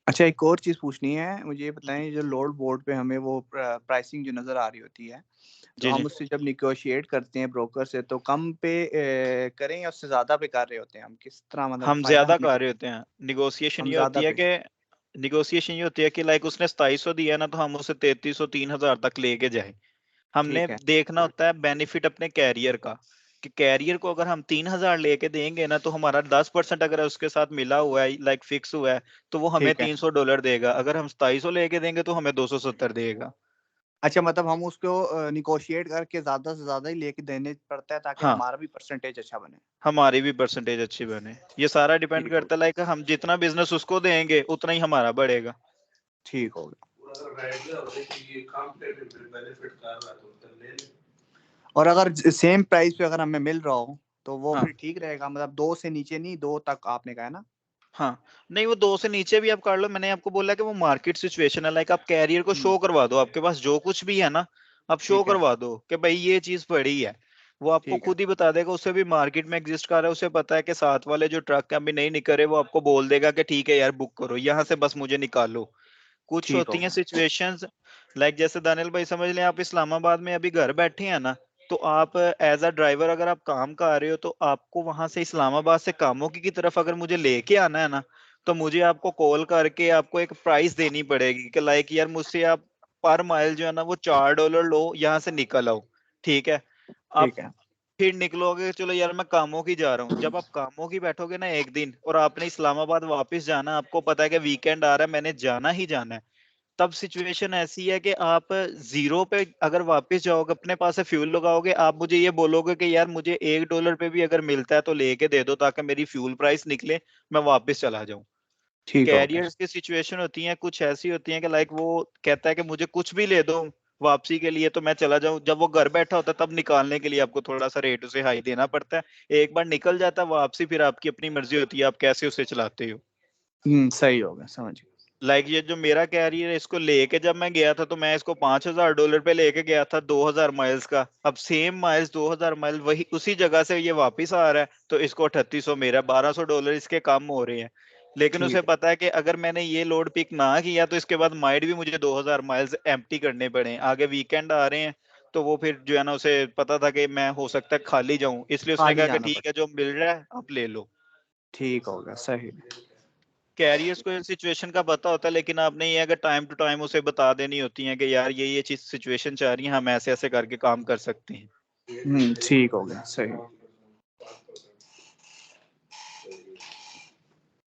अच्छा, एक और चीज पूछनी है, मुझे ये बताएं, जो लोड बोर्ड पे हमें वो प्राइसिंग जो नजर आ रही होती है, तो जी हम जी। उससे जब निगोशिएट करते हैं ब्रोकर से, तो कम पे करें या उससे ज्यादा पे कर रहे होते हैं? हम किस तरह, मतलब हम फायदा ज्यादा हमें, कर रहे होते हैं। निगोशिएशन हम ये होती ज्यादा है पे? कि निगोशिएशन ये होती है कि लाइक उसने 2700 दिया है ना तो हम उसे 3300 3000 तक लेके जाए। हमने ठीक है। देखना होता है बेनिफिट अपने कैरियर का, कि कैरियर को अगर हम 3000 लेके देंगे ना तो हमारा 10% अगर उसके साथ मिला हुआ है लाइक फिक्स हुआ है तो वो हमें ठीक है। $300 देगा। अगर हम 2700 लेके देंगे तो हमें 270 देगा। अच्छा, मतलब हम उसको निगोशिएट करके ज्यादा से ज्यादा ही लेके देने पड़ता है ताकि हाँ, हमारा भी परसेंटेज अच्छा बने। हमारी भी परसेंटेज अच्छी बने। ये सारा डिपेंड ठीक हो करता है लाइक हम जितना बिजनेस उसको देंगे उतना ही हमारा बढ़ेगा। ठीक हो गया। और अगर सेम प्राइस पे अगर हमें मिल रहा हो तो वो हाँ फिर ठीक रहेगा, मतलब 2 से नीचे नहीं, 2 तक आपने कहा है ना? हाँ, नहीं वो 2 से नीचे भी आप कर लो। मैंने आपको बोला कि वो मार्केट सिचुएशन है, लाइक आप कैरियर को शो करवा दो, आपके पास जो कुछ भी है ना आप शो ठीक है। करवा दो कि भाई ये चीज पड़ी है। वो आपको ठीक है। खुद ही बता देगा, उसे भी मार्केट में एग्जिस्ट कर रहा है, उसे पता है कि साथ वाले जो ट्रक अभी नहीं निकल रहे वो आपको बोल देगा कि ठीक है यार बुक करो यहाँ से, बस मुझे निकालो। कुछ ठीक होती हो हैं गया। सिचुएशंस, लाइक जैसे दानियल भाई समझ लें आप इस्लामाबाद में अभी घर बैठे हैं ना, तो आप एज अ ड्राइवर अगर आप काम कर रहे हो तो आपको वहां से इस्लामाबाद से कामों की तरफ अगर मुझे लेके आना है ना तो मुझे आपको कॉल करके आपको एक प्राइस देनी पड़ेगी कि लाइक यार मुझसे आप पर माइल जो है ना वो $4 लो, यहाँ से निकल आओ। ठीक है, आप ठीक है। फिर निकलोगे चलो यार मैं कामों की जा रहा हूँ, जब आप कामों की बैठोगे ना एक दिन और आपने इस्लामाबाद वापस जाना, आपको पता है कि वीकेंड आ रहा है, मैंने जाना ही जाना है, तब सिचुएशन ऐसी है कि आप जीरो पे अगर वापस जाओगे, अपने पास से फ्यूल लगाओगे, आप मुझे ये बोलोगे कि यार मुझे $1 पे भी अगर मिलता है तो लेके दे दो ताकि मेरी फ्यूल प्राइस निकले, मैं वापस चला जाऊं। ठीक हो गया। कैरियर्स की सिचुएशन होती है कुछ ऐसी होती है कि लाइक वो कहता है कि मुझे कुछ भी ले दो वापसी के लिए तो मैं चला जाऊं, जब वो घर बैठा होता है तब निकालने के लिए आपको थोड़ा सा रेट उसे हाई देना पड़ता है, एक बार निकल जाता है वापसी फिर आपकी अपनी मर्जी होती है आप कैसे उसे चलाते हो। सही हो गया, समझ गया। लाइक ये जो मेरा कैरियर है इसको लेके जब मैं गया था तो मैं इसको $5000 पे लेके गया था 2000 माइल्स का, अब सेम माइल्स 2000 माइल वही उसी जगह से ये वापस आ रहा है तो इसको 3800 मेरा $1200 इसके कम हो रहे हैं। लेकिन उसे ठीक है। पता है कि अगर मैंने ये लोड पिक ना किया तो इसके बाद माइट भी मुझे 2000 माइल्स एम्प्टी करने पड़े, आगे वीकेंड आ रहे हैं तो वो फिर जो है ना उसे पता था कि मैं हो सकता है खाली जाऊं, इसलिए उसने खाली कहा कि जाना ठीक पड़ता। है जो मिल रहा है आप ले लो। ठीक हो गया, सही। कैरियर्स को सिचुएशन का पता होता है लेकिन आपने ये अगर टाइम टू टाइम उसे बता देनी होती है कि यार ये चीज सिचुएशन चाह रही है, हम ऐसे ऐसे करके काम कर सकते हैं। ठीक हो गया, सही।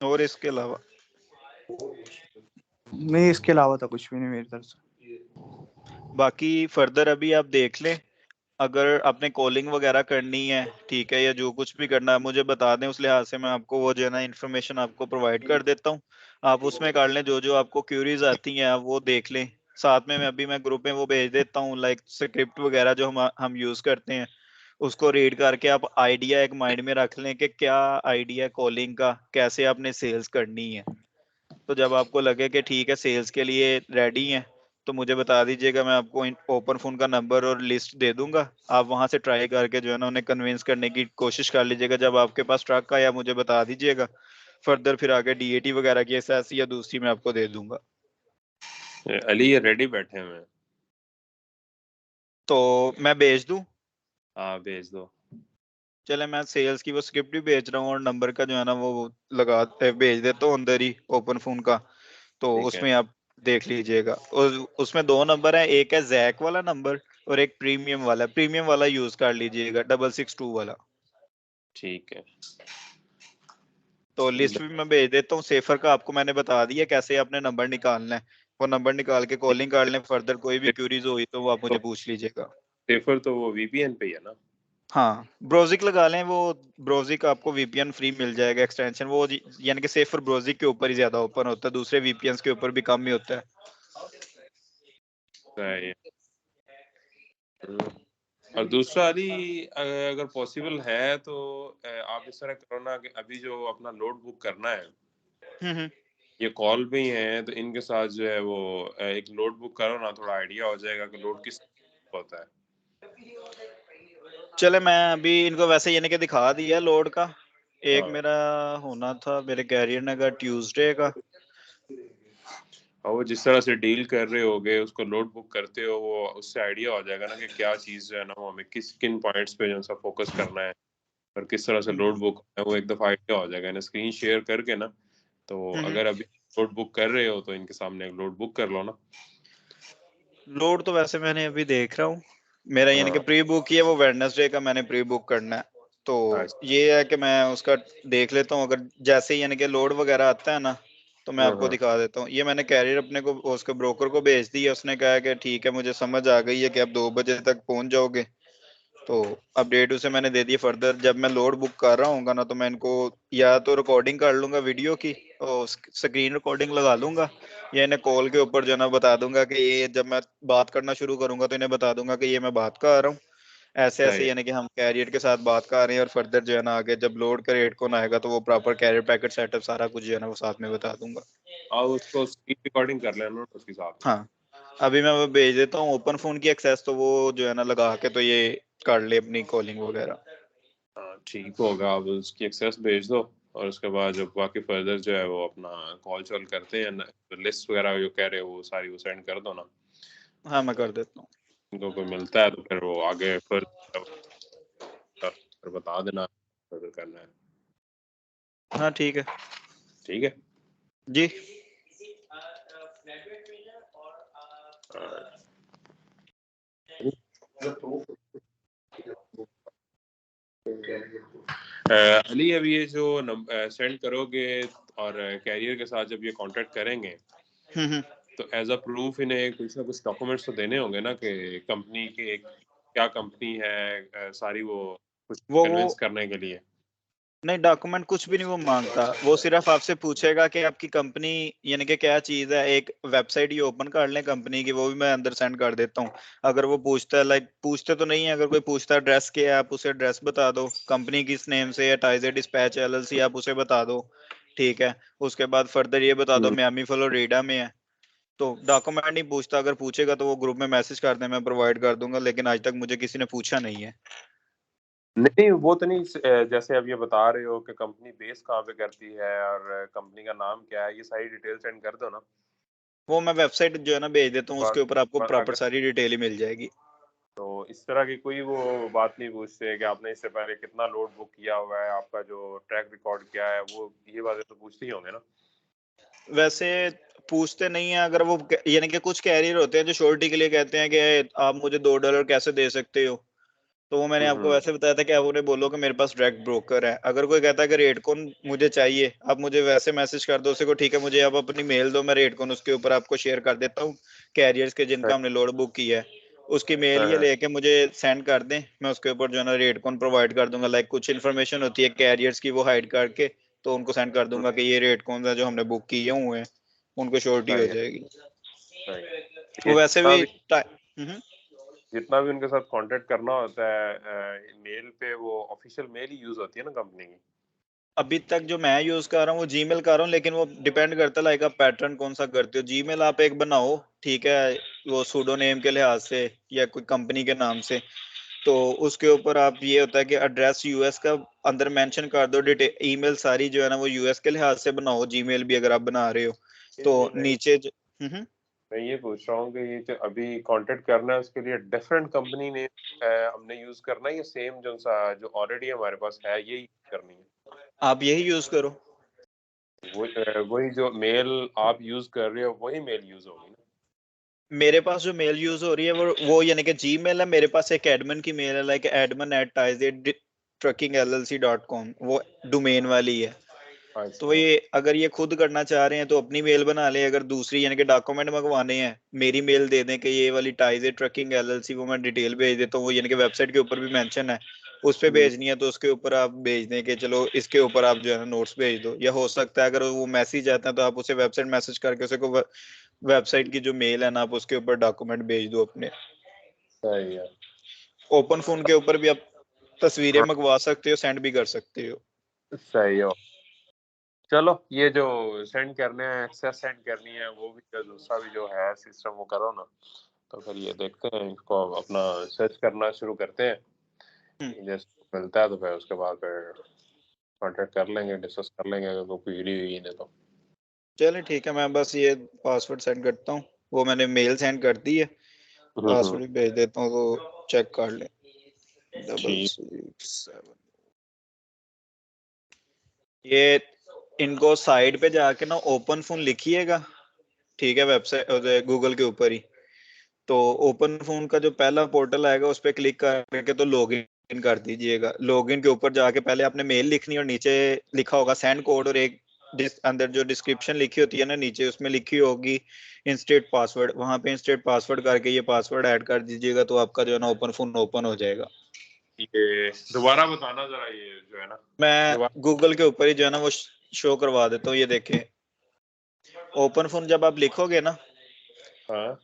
और इसके अलावा नहीं, इसके अलावा तो कुछ भी नहीं मेरी तरफ से। बाकी फर्दर अभी आप देख लें, अगर आपने कॉलिंग वगैरह करनी है ठीक है या जो कुछ भी करना है मुझे बता दें, उस लिहाज से मैं आपको वो जो है ना इन्फॉर्मेशन आपको प्रोवाइड कर देता हूँ, आप उसमें कर लें, जो जो आपको क्यूरीज आती हैं आप वो देख लें। साथ में मैं ग्रुप में वो भेज देता हूँ लाइक स्क्रिप्ट वगैरह जो हम यूज करते हैं, उसको रीड करके आप आइडिया एक माइंड में रख लें कि क्या आइडिया कॉलिंग का, कैसे आपने सेल्स करनी है। तो जब आपको लगे कि ठीक है सेल्स के लिए रेडी हैं तो मुझे बता दीजिएगा, मैं आपको ओपन फोन का नंबर और लिस्ट दे दूंगा, आप वहां से ट्राई करके जो है ना उन्हें कन्विंस करने की कोशिश कर लीजिएगा, जब आपके पास ट्रक आया मुझे बता दीजिएगा, फर्दर फिर आगे डीएटी वगैरह की एसएस या दूसरी मैं आपको दे दूंगा। अली ये रेडी बैठे हुए हैं। तो मैं भेज दूं? हाँ भेज दो। चले मैं सेल्स की वो स्क्रिप्ट भी भेज रहा हूँ और नंबर का जो है ना वो लगा भेज देता हूँ अंदर ही ओपन फोन का, तो ठीक है उसमें आप देख लीजिएगा। और उसमें दो नंबर है, एक है जैक वाला नंबर और एक प्रीमियम वाला, प्रीमियम वाला यूज कर लीजिएगा 662 वाला। ठीक है। तो लिस्ट भी मैं भेज देता हूँ, सेफर का आपको मैंने बता दिया कैसे आपने नंबर निकालना है, वो नंबर निकाल के कॉलिंग कर लें, फर्दर कोई भी क्यूरीज हुई तो वो आप तो मुझे पूछ लीजिएगा। सेफर तो वो वीपीएन पे ही है ना? हाँ ब्रोजिक लगा लें, वो ब्रोजिक आपको वीपीएन फ्री मिल जाएगा एक्सटेंशन, वो यानी कि सेफर ब्रोजिक के ऊपर ही ज्यादा ओपन होता है, दूसरे वीपीएन के ऊपर भी कम ही होता है। सही है। और दूसरा अली अगर पॉसिबल है तो आप इस तरह करो ना कि अभी जो अपना लोड बुक करना है, हम्म। ये कॉल पे ही है तो इनके साथ जो है वो एक लोड बुक करो ना, थोड़ा आइडिया हो जाएगा कि लोड किस होता है। चले मैं अभी इनको वैसे यानी कि दिखा दिया लोड का, एक हाँ मेरा होना था मेरे कैरियर ने का ट्यूसडे का। और वो जिस तरह से डील कर रहे होगे उसको लोड बुक करते हो, वो उससे आइडिया हो जाएगा ना कि क्या चीज़ जो है ना वो हमें किन पॉइंट्स पे जो सा फोकस करना है और किस तरह से लोड बुक है, वो एक दफा आइडिया हो जाएगा ना स्क्रीन शेयर करके ना। तो हम्म। अगर अभी लोड बुक कर रहे हो तो इनके सामने एक लोड बुक कर लो ना। लोड तो वैसे मैंने अभी देख रहा हूँ, मेरा यानी कि हाँ प्री बुक किया वो वेडनेसडे का मैंने प्री बुक करना है, तो अच्छा। ये है कि मैं उसका देख लेता हूँ, अगर जैसे ही यानी कि लोड वगैरह आता है ना तो मैं हाँ आपको हाँ दिखा देता हूँ। ये मैंने कैरियर अपने को उसके ब्रोकर को भेज दिया, उसने कहा कि ठीक है मुझे समझ आ गई है कि आप 2 बजे तक पहुंच जाओगे, तो अपडेट उसे मैंने दे दी। फर्दर जब मैं लोड बुक कर रहा हूँ ना तो मैं इनको या तो रिकॉर्डिंग कर लूंगा वीडियो की और स्क्रीन रिकॉर्डिंग लगा लूंगा, या इन्हें कॉल के ऊपर जो है ना बता दूंगा कि ये जब मैं बात करना शुरू करूंगा तो इन्हें बता दूंगा कि ये मैं बात कर रहा हूँ, ऐसे सही ऐसे है। यानी कि हम कैरियर के साथ बात कर रहे हैं, और फर्दर जो है ना आगे जब लोड का रेट कौन आएगा तो वो प्रॉपर कैरियर पैकेट सेटअप सारा कुछ जो है ना वो साथ में बता दूंगा। और उसको स्क्रीन रिकॉर्डिंग कर लेना उसके साथ में। हाँ अभी मैं वो भेज देता हूँ ओपन फोन की एक्सेस, तो वो जो है ना लगा के तो ये कर ले अपनी कॉलिंग वगैरह। हाँ ठीक होगा, आप उसकी एक्सेस भेज दो और उसके बाद जो बाकी फर्दर जो है वो अपना कॉल चॉल करते हैं ना, लिस्ट वगैरह जो कह रहे हो वो सारी वो सेंड कर दो ना। हाँ मैं कर देता हूँ। उनको कोई मिलता है तो फिर वो आगे फिर बता देना फर्दर करना है। हाँ ठीक है ठीक है। जी। हाँ। अली अभी ये जो सेंड करोगे और कैरियर के साथ जब ये कांटेक्ट करेंगे तो एज अ प्रूफ इन्हें कुछ ना कुछ डॉक्यूमेंट्स तो देने होंगे ना कि कंपनी के क्या कंपनी है, सारी वो कुछ वो कन्विंस करने के लिए। नहीं, डॉक्यूमेंट कुछ भी नहीं वो मांगता। वो सिर्फ आपसे पूछेगा कि आपकी कंपनी यानी कि क्या चीज है। एक वेबसाइट ये ओपन कर लें कंपनी की, वो भी मैं अंदर सेंड कर देता हूँ। अगर वो पूछता है, लाइक पूछते तो नहीं है, अगर कोई पूछता है एड्रेस क्या है, आप उसे एड्रेस बता दो। कंपनी किस नेम से है, टाइजे डिस्पैच LLC, आप उसे बता दो। ठीक है, उसके बाद फर्दर ये बता दो मियामी फ्लोरिडा में है। तो डॉक्यूमेंट नहीं पूछता, अगर पूछेगा तो वो ग्रुप में मैसेज कर दे, मैं प्रोवाइड कर दूंगा। लेकिन आज तक मुझे किसी ने पूछा नहीं है। नहीं वो तो नहीं, जैसे अब ये बता रहे हो कि कंपनी बेस कहाँ पे करती है और कंपनी का नाम क्या है, ये सारी डिटेल सेंड कर दो ना। वो मैं वेबसाइट जो है ना भेज देता हूँ, उसके ऊपर आपको और प्रॉपर अगर सारी डिटेल ही मिल जाएगी। तो इस तरह की कोई वो बात नहीं पूछते कि आपने इससे पहले कितना लोड बुक किया हुआ है, आपका जो ट्रैक रिकॉर्ड क्या है, वो ये बातें तो पूछते ही होंगे ना। वैसे पूछते नहीं है। अगर वो यानी कि कुछ कैरियर होते हैं जो श्योरिटी के लिए कहते हैं कि आप मुझे $2 कैसे दे सकते हो, तो वो मैंने आपको हम्म। वैसे बताया था कि आप उन्हें बोलो कि मेरे पास डायरेक्ट ब्रोकर है। अगर कोई कहता है कि रेट कौन मुझे चाहिए, आप मुझे वैसे मैसेज कर दो उसे को, ठीक है मुझे आप अपनी मेल दो, मैं रेट कौन उसके ऊपर आपको शेयर कर देता हूँ। कैरियर्स के जिनका हमने लोड बुक किया है उसकी मेल ये हाँ, लेके मुझे सेंड कर दें, मैं उसके ऊपर जो है ना रेट कौन प्रोवाइड कर दूंगा। लाइक कुछ इन्फॉर्मेशन होती है कैरियर्स की, वो हाइड करके तो उनको सेंड कर दूंगा कि ये रेट कौन सा जो हमने बुक किए हुए हैं, उनको श्योरिटी हो सही है, जाएगी। सही है। ये वो वैसे जितना भी भी जितना भी उनके साथ कांटेक्ट करना होता है मेल पे, वो ऑफिशियल मेल ही यूज होती है ना कंपनी की। अभी तक जो मैं यूज कर रहा हूँ वो जीमेल कर रहा हूँ, लेकिन वो डिपेंड करता है लाइक आप पैटर्न कौन सा करते हो। जीमेल आप एक बनाओ, ठीक है, वो सूडो नेम के लिहाज से या कोई कंपनी के नाम से। तो उसके ऊपर आप ये होता है कि एड्रेस यूएस का अंदर मेंशन कर दो। डिटेल ईमेल सारी जो है ना वो यूएस के लिहाज से बनाओ। जीमेल भी अगर आप बना रहे हो तो नीचे मैं ये पूछ रहा हूँ कि ये जो अभी कांटेक्ट करना है उसके लिए डिफरेंट कंपनी ने हमने यूज करना है या सेम जो सा जो ऑलरेडी हमारे पास है यही यूज करनी है। आप यही यूज करो। वही जो मेल आप यूज कर रहे हो वही मेल यूज होगी ना। मेरे पास जो मेल यूज हो रही है वो यानी कि जीमेल है। मेरे पास एक एडमिन की मेल है, लाइक admin@truckingllc.com, वो डोमेन वाली है। तो अच्छा। ये अगर ये खुद करना चाह रहे हैं तो अपनी मेल बना ले। अगर दूसरी यानी कि डॉक्यूमेंट मंगवाने हैं, मेरी मेल दे दें कि ये वाली टाइज है ट्रकिंग LLC, वो मैं डिटेल भेज देता हूँ। वो यानी कि वेबसाइट के ऊपर भी मेंशन है, उस पे भेजनी है तो उसके ऊपर आप भेज दें कि चलो इसके ऊपर आप जो है ना नोट्स भेज दो। या हो सकता है अगर वो मैसेज आता है तो आप उसे वेबसाइट मैसेज करके उसे को वेबसाइट की जो मेल है ना आप उसके ऊपर डॉक्यूमेंट भेज दो अपने। सही है। ओपन फोन के ऊपर भी आप तस्वीरें हाँ, मंगवा सकते हो, सेंड भी कर सकते हो। सही हो। चलो ये जो सेंड करने हैं, एक्सेस सेंड करनी है, वो भी जो दूसरा भी जो है सिस्टम वो करो ना। तो फिर ये देखते हैं, इसको अपना सर्च करना शुरू करते हैं। जैसे मिलता है तो फिर उसके बाद फिर कांटेक्ट कर लेंगे, डिस्कस कर लेंगे अगर कोई वीडियो ही नहीं तो। चलिए ठीक है, मैं बस ये पासवर्ड सेंड करता हूँ। वो मैंने मेल सेंड कर दी है, हम्म। पासवर्ड भी भेज देता हूँ तो चेक कर लें। ठीक। 6667 ये इनको साइड पे जाके ना ओपन फोन लिखिएगा, ठीक है, वेबसाइट गूगल के ऊपर ही। तो ओपन फोन का जो पहला पोर्टल आएगा उस पर क्लिक करके तो लॉग इन कर दीजिएगा। लॉग इन के ऊपर जाके पहले आपने मेल लिखनी है और नीचे लिखा होगा सेंड कोड, और एक अंदर जो डिस्क्रिप्शन लिखी होती है ना नीचे उसमें लिखी होगी इंस्टेंट पासवर्ड, वहां पे इंस्टेंट पासवर्ड करके ये पासवर्ड ऐड कर दीजिएगा तो आपका जो है ना ओपन फोन ओपन हो जाएगा। ये दोबारा बताना जरा, ये जो है ना मैं दोबारा। गूगल के ऊपर ही जो है ना वो शो करवा देता हूँ। ये देखें, ओपन फोन जब आप लिखोगे ना हाँ।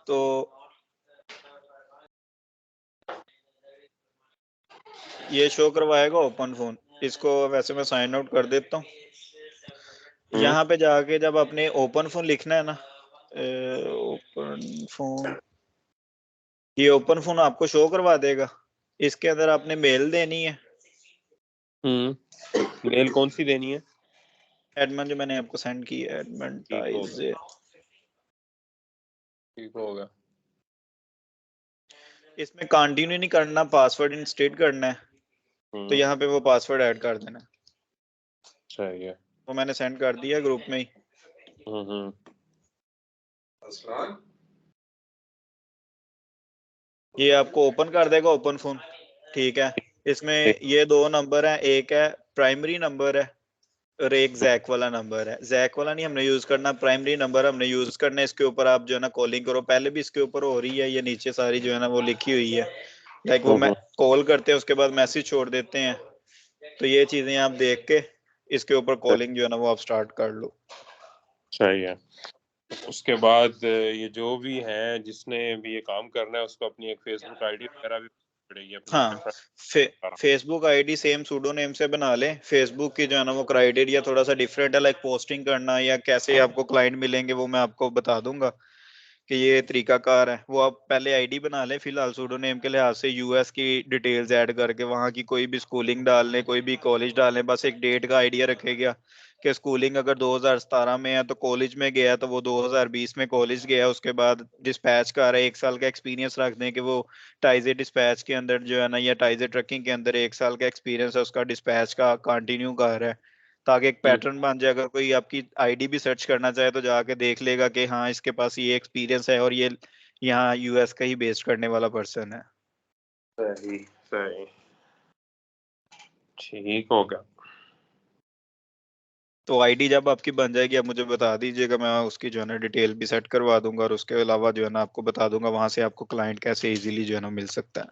तो ये शो करवाएगा ओपन फोन। इसको वैसे मैं साइन आउट कर देता हूँ। हम्म। यहाँ पे जाके जब आपने ओपन फोन लिखना है ना, ओपन फोन, ये ओपन फोन आपको शो करवा देगा। इसके अंदर आपने मेल देनी है, मेल कौन सी देनी है? एडमिन जो मैंने आपको सेंड की है, एडमिन ठीक टाइज। होगा, ठीक होगा। इसमें कंटिन्यू नहीं करना, पासवर्ड इंस्टेट करना है। तो यहाँ पे वो पासवर्ड ऐड कर देना। सही है। वो मैंने सेंड कर दिया ग्रुप में ही। हम्म। ये आपको ओपन कर देगा ओपन फोन, ठीक है। इसमें ये 2 नंबर हैं, एक है प्राइमरी नंबर है और एक जैक वाला नंबर है। जैक वाला नहीं हमने यूज करना, प्राइमरी नंबर हमने यूज करना है। इसके ऊपर आप जो है ना कॉलिंग करो, पहले भी इसके ऊपर हो रही है, ये नीचे सारी जो है ना वो लिखी हुई है। लाइक वो मैं कॉल करते हैं उसके बाद मैसेज छोड़ देते हैं, तो ये चीजें आप देख के इसके ऊपर कॉलिंग जो है ना वो आप स्टार्ट कर लो। सही है। उसके बाद ये जो भी है जिसने भी ये काम करना है उसको अपनी एक फेसबुक आईडी वगैरह भी पड़ेगी अपनी हाँ, Facebook ID same pseudo name से बना लें। फेसबुक की जो है ना वो क्राइटेरिया थोड़ा सा डिफरेंट है, लाइक पोस्टिंग करना या कैसे आपको क्लाइंट मिलेंगे वो मैं आपको बता दूंगा कि ये तरीकाकार है। वो आप पहले आईडी बना लें, फिलहाल सूडो नेम के लिहाज से यूएस की डिटेल्स ऐड करके वहाँ की कोई भी स्कूलिंग डाल लें, कोई भी कॉलेज डाल लें, बस एक डेट का आइडिया रखेगा कि स्कूलिंग अगर 2017 में है तो कॉलेज में गया तो वो 2020 में कॉलेज गया। उसके बाद डिस्पैच का रहा है, 1 साल का एक्सपीरियंस रख दें कि वो टाइजे डिस्पैच के अंदर जो है ना या टाइजे ट्रकिंग के अंदर 1 साल का एक्सपीरियंस है उसका, डिस्पैच का कंटिन्यू कर रहा है, ताकि एक पैटर्न बन जाए। अगर कोई आपकी आईडी भी सर्च करना चाहे तो जाके देख लेगा कि हाँ इसके पास ये एक्सपीरियंस है और ये यहाँ यूएस का ही बेस्ड करने वाला पर्सन है। सही सही, ठीक हो गया। तो आईडी जब आपकी बन जाएगी आप मुझे बता दीजिएगा, मैं उसकी जो है ना डिटेल भी सेट करवा दूंगा और उसके अलावा जो है ना आपको बता दूंगा वहां से आपको क्लाइंट कैसे इजीली जो है ना मिल सकता है।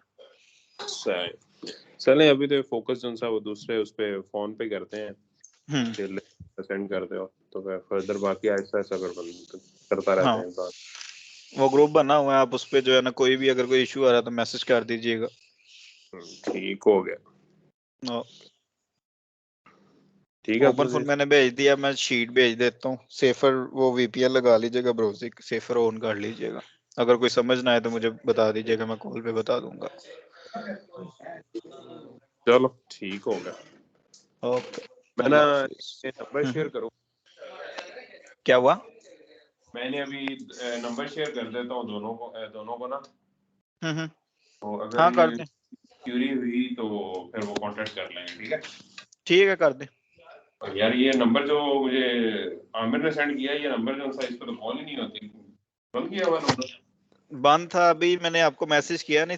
सही, चलें अभी तो फोकस जो सा वो दूसरे उस पे फोन पे करते हैं, सेंड कर दो तो फिर फर्दर बाकी ऐसा ऐसा करता रहते हाँ, हैं बात। वो ग्रुप बना हुआ है, आप उस पे जो है ना कोई भी अगर कोई इशू आ रहा है तो मैसेज कर दीजिएगा। ठीक हो गया, ठीक है। ओपन फुल मैंने भेज दिया, मैं शीट भेज देता हूँ। सेफर वो वीपीएन लगा लीजिएगा, ब्राउजिंग सेफर ऑन कर लीजिएगा। अगर कोई समझ ना आए तो मुझे बता दीजिएगा, मैं कॉल पे बता दूंगा। चलो ठीक हो गया। ओके, मैं ना नंबर शेयर करूँ? क्या हुआ? मैंने अभी नंबर शेयर कर देता हूँ दोनों को ना, तो अगर हाँ कर दें, क्यूरी हुई तो फिर वो कांटेक्ट कर लेंगे, ठीक है? ठीक है कर दें। यार ये नंबर जो मुझे आमिर ने सेंड किया, ये नंबर जो सा इस पर तो कॉल ही नहीं होती, बंद किया हुआ नंबर। बंद था, अभी मैंने आपको मैसेज किया नहीं था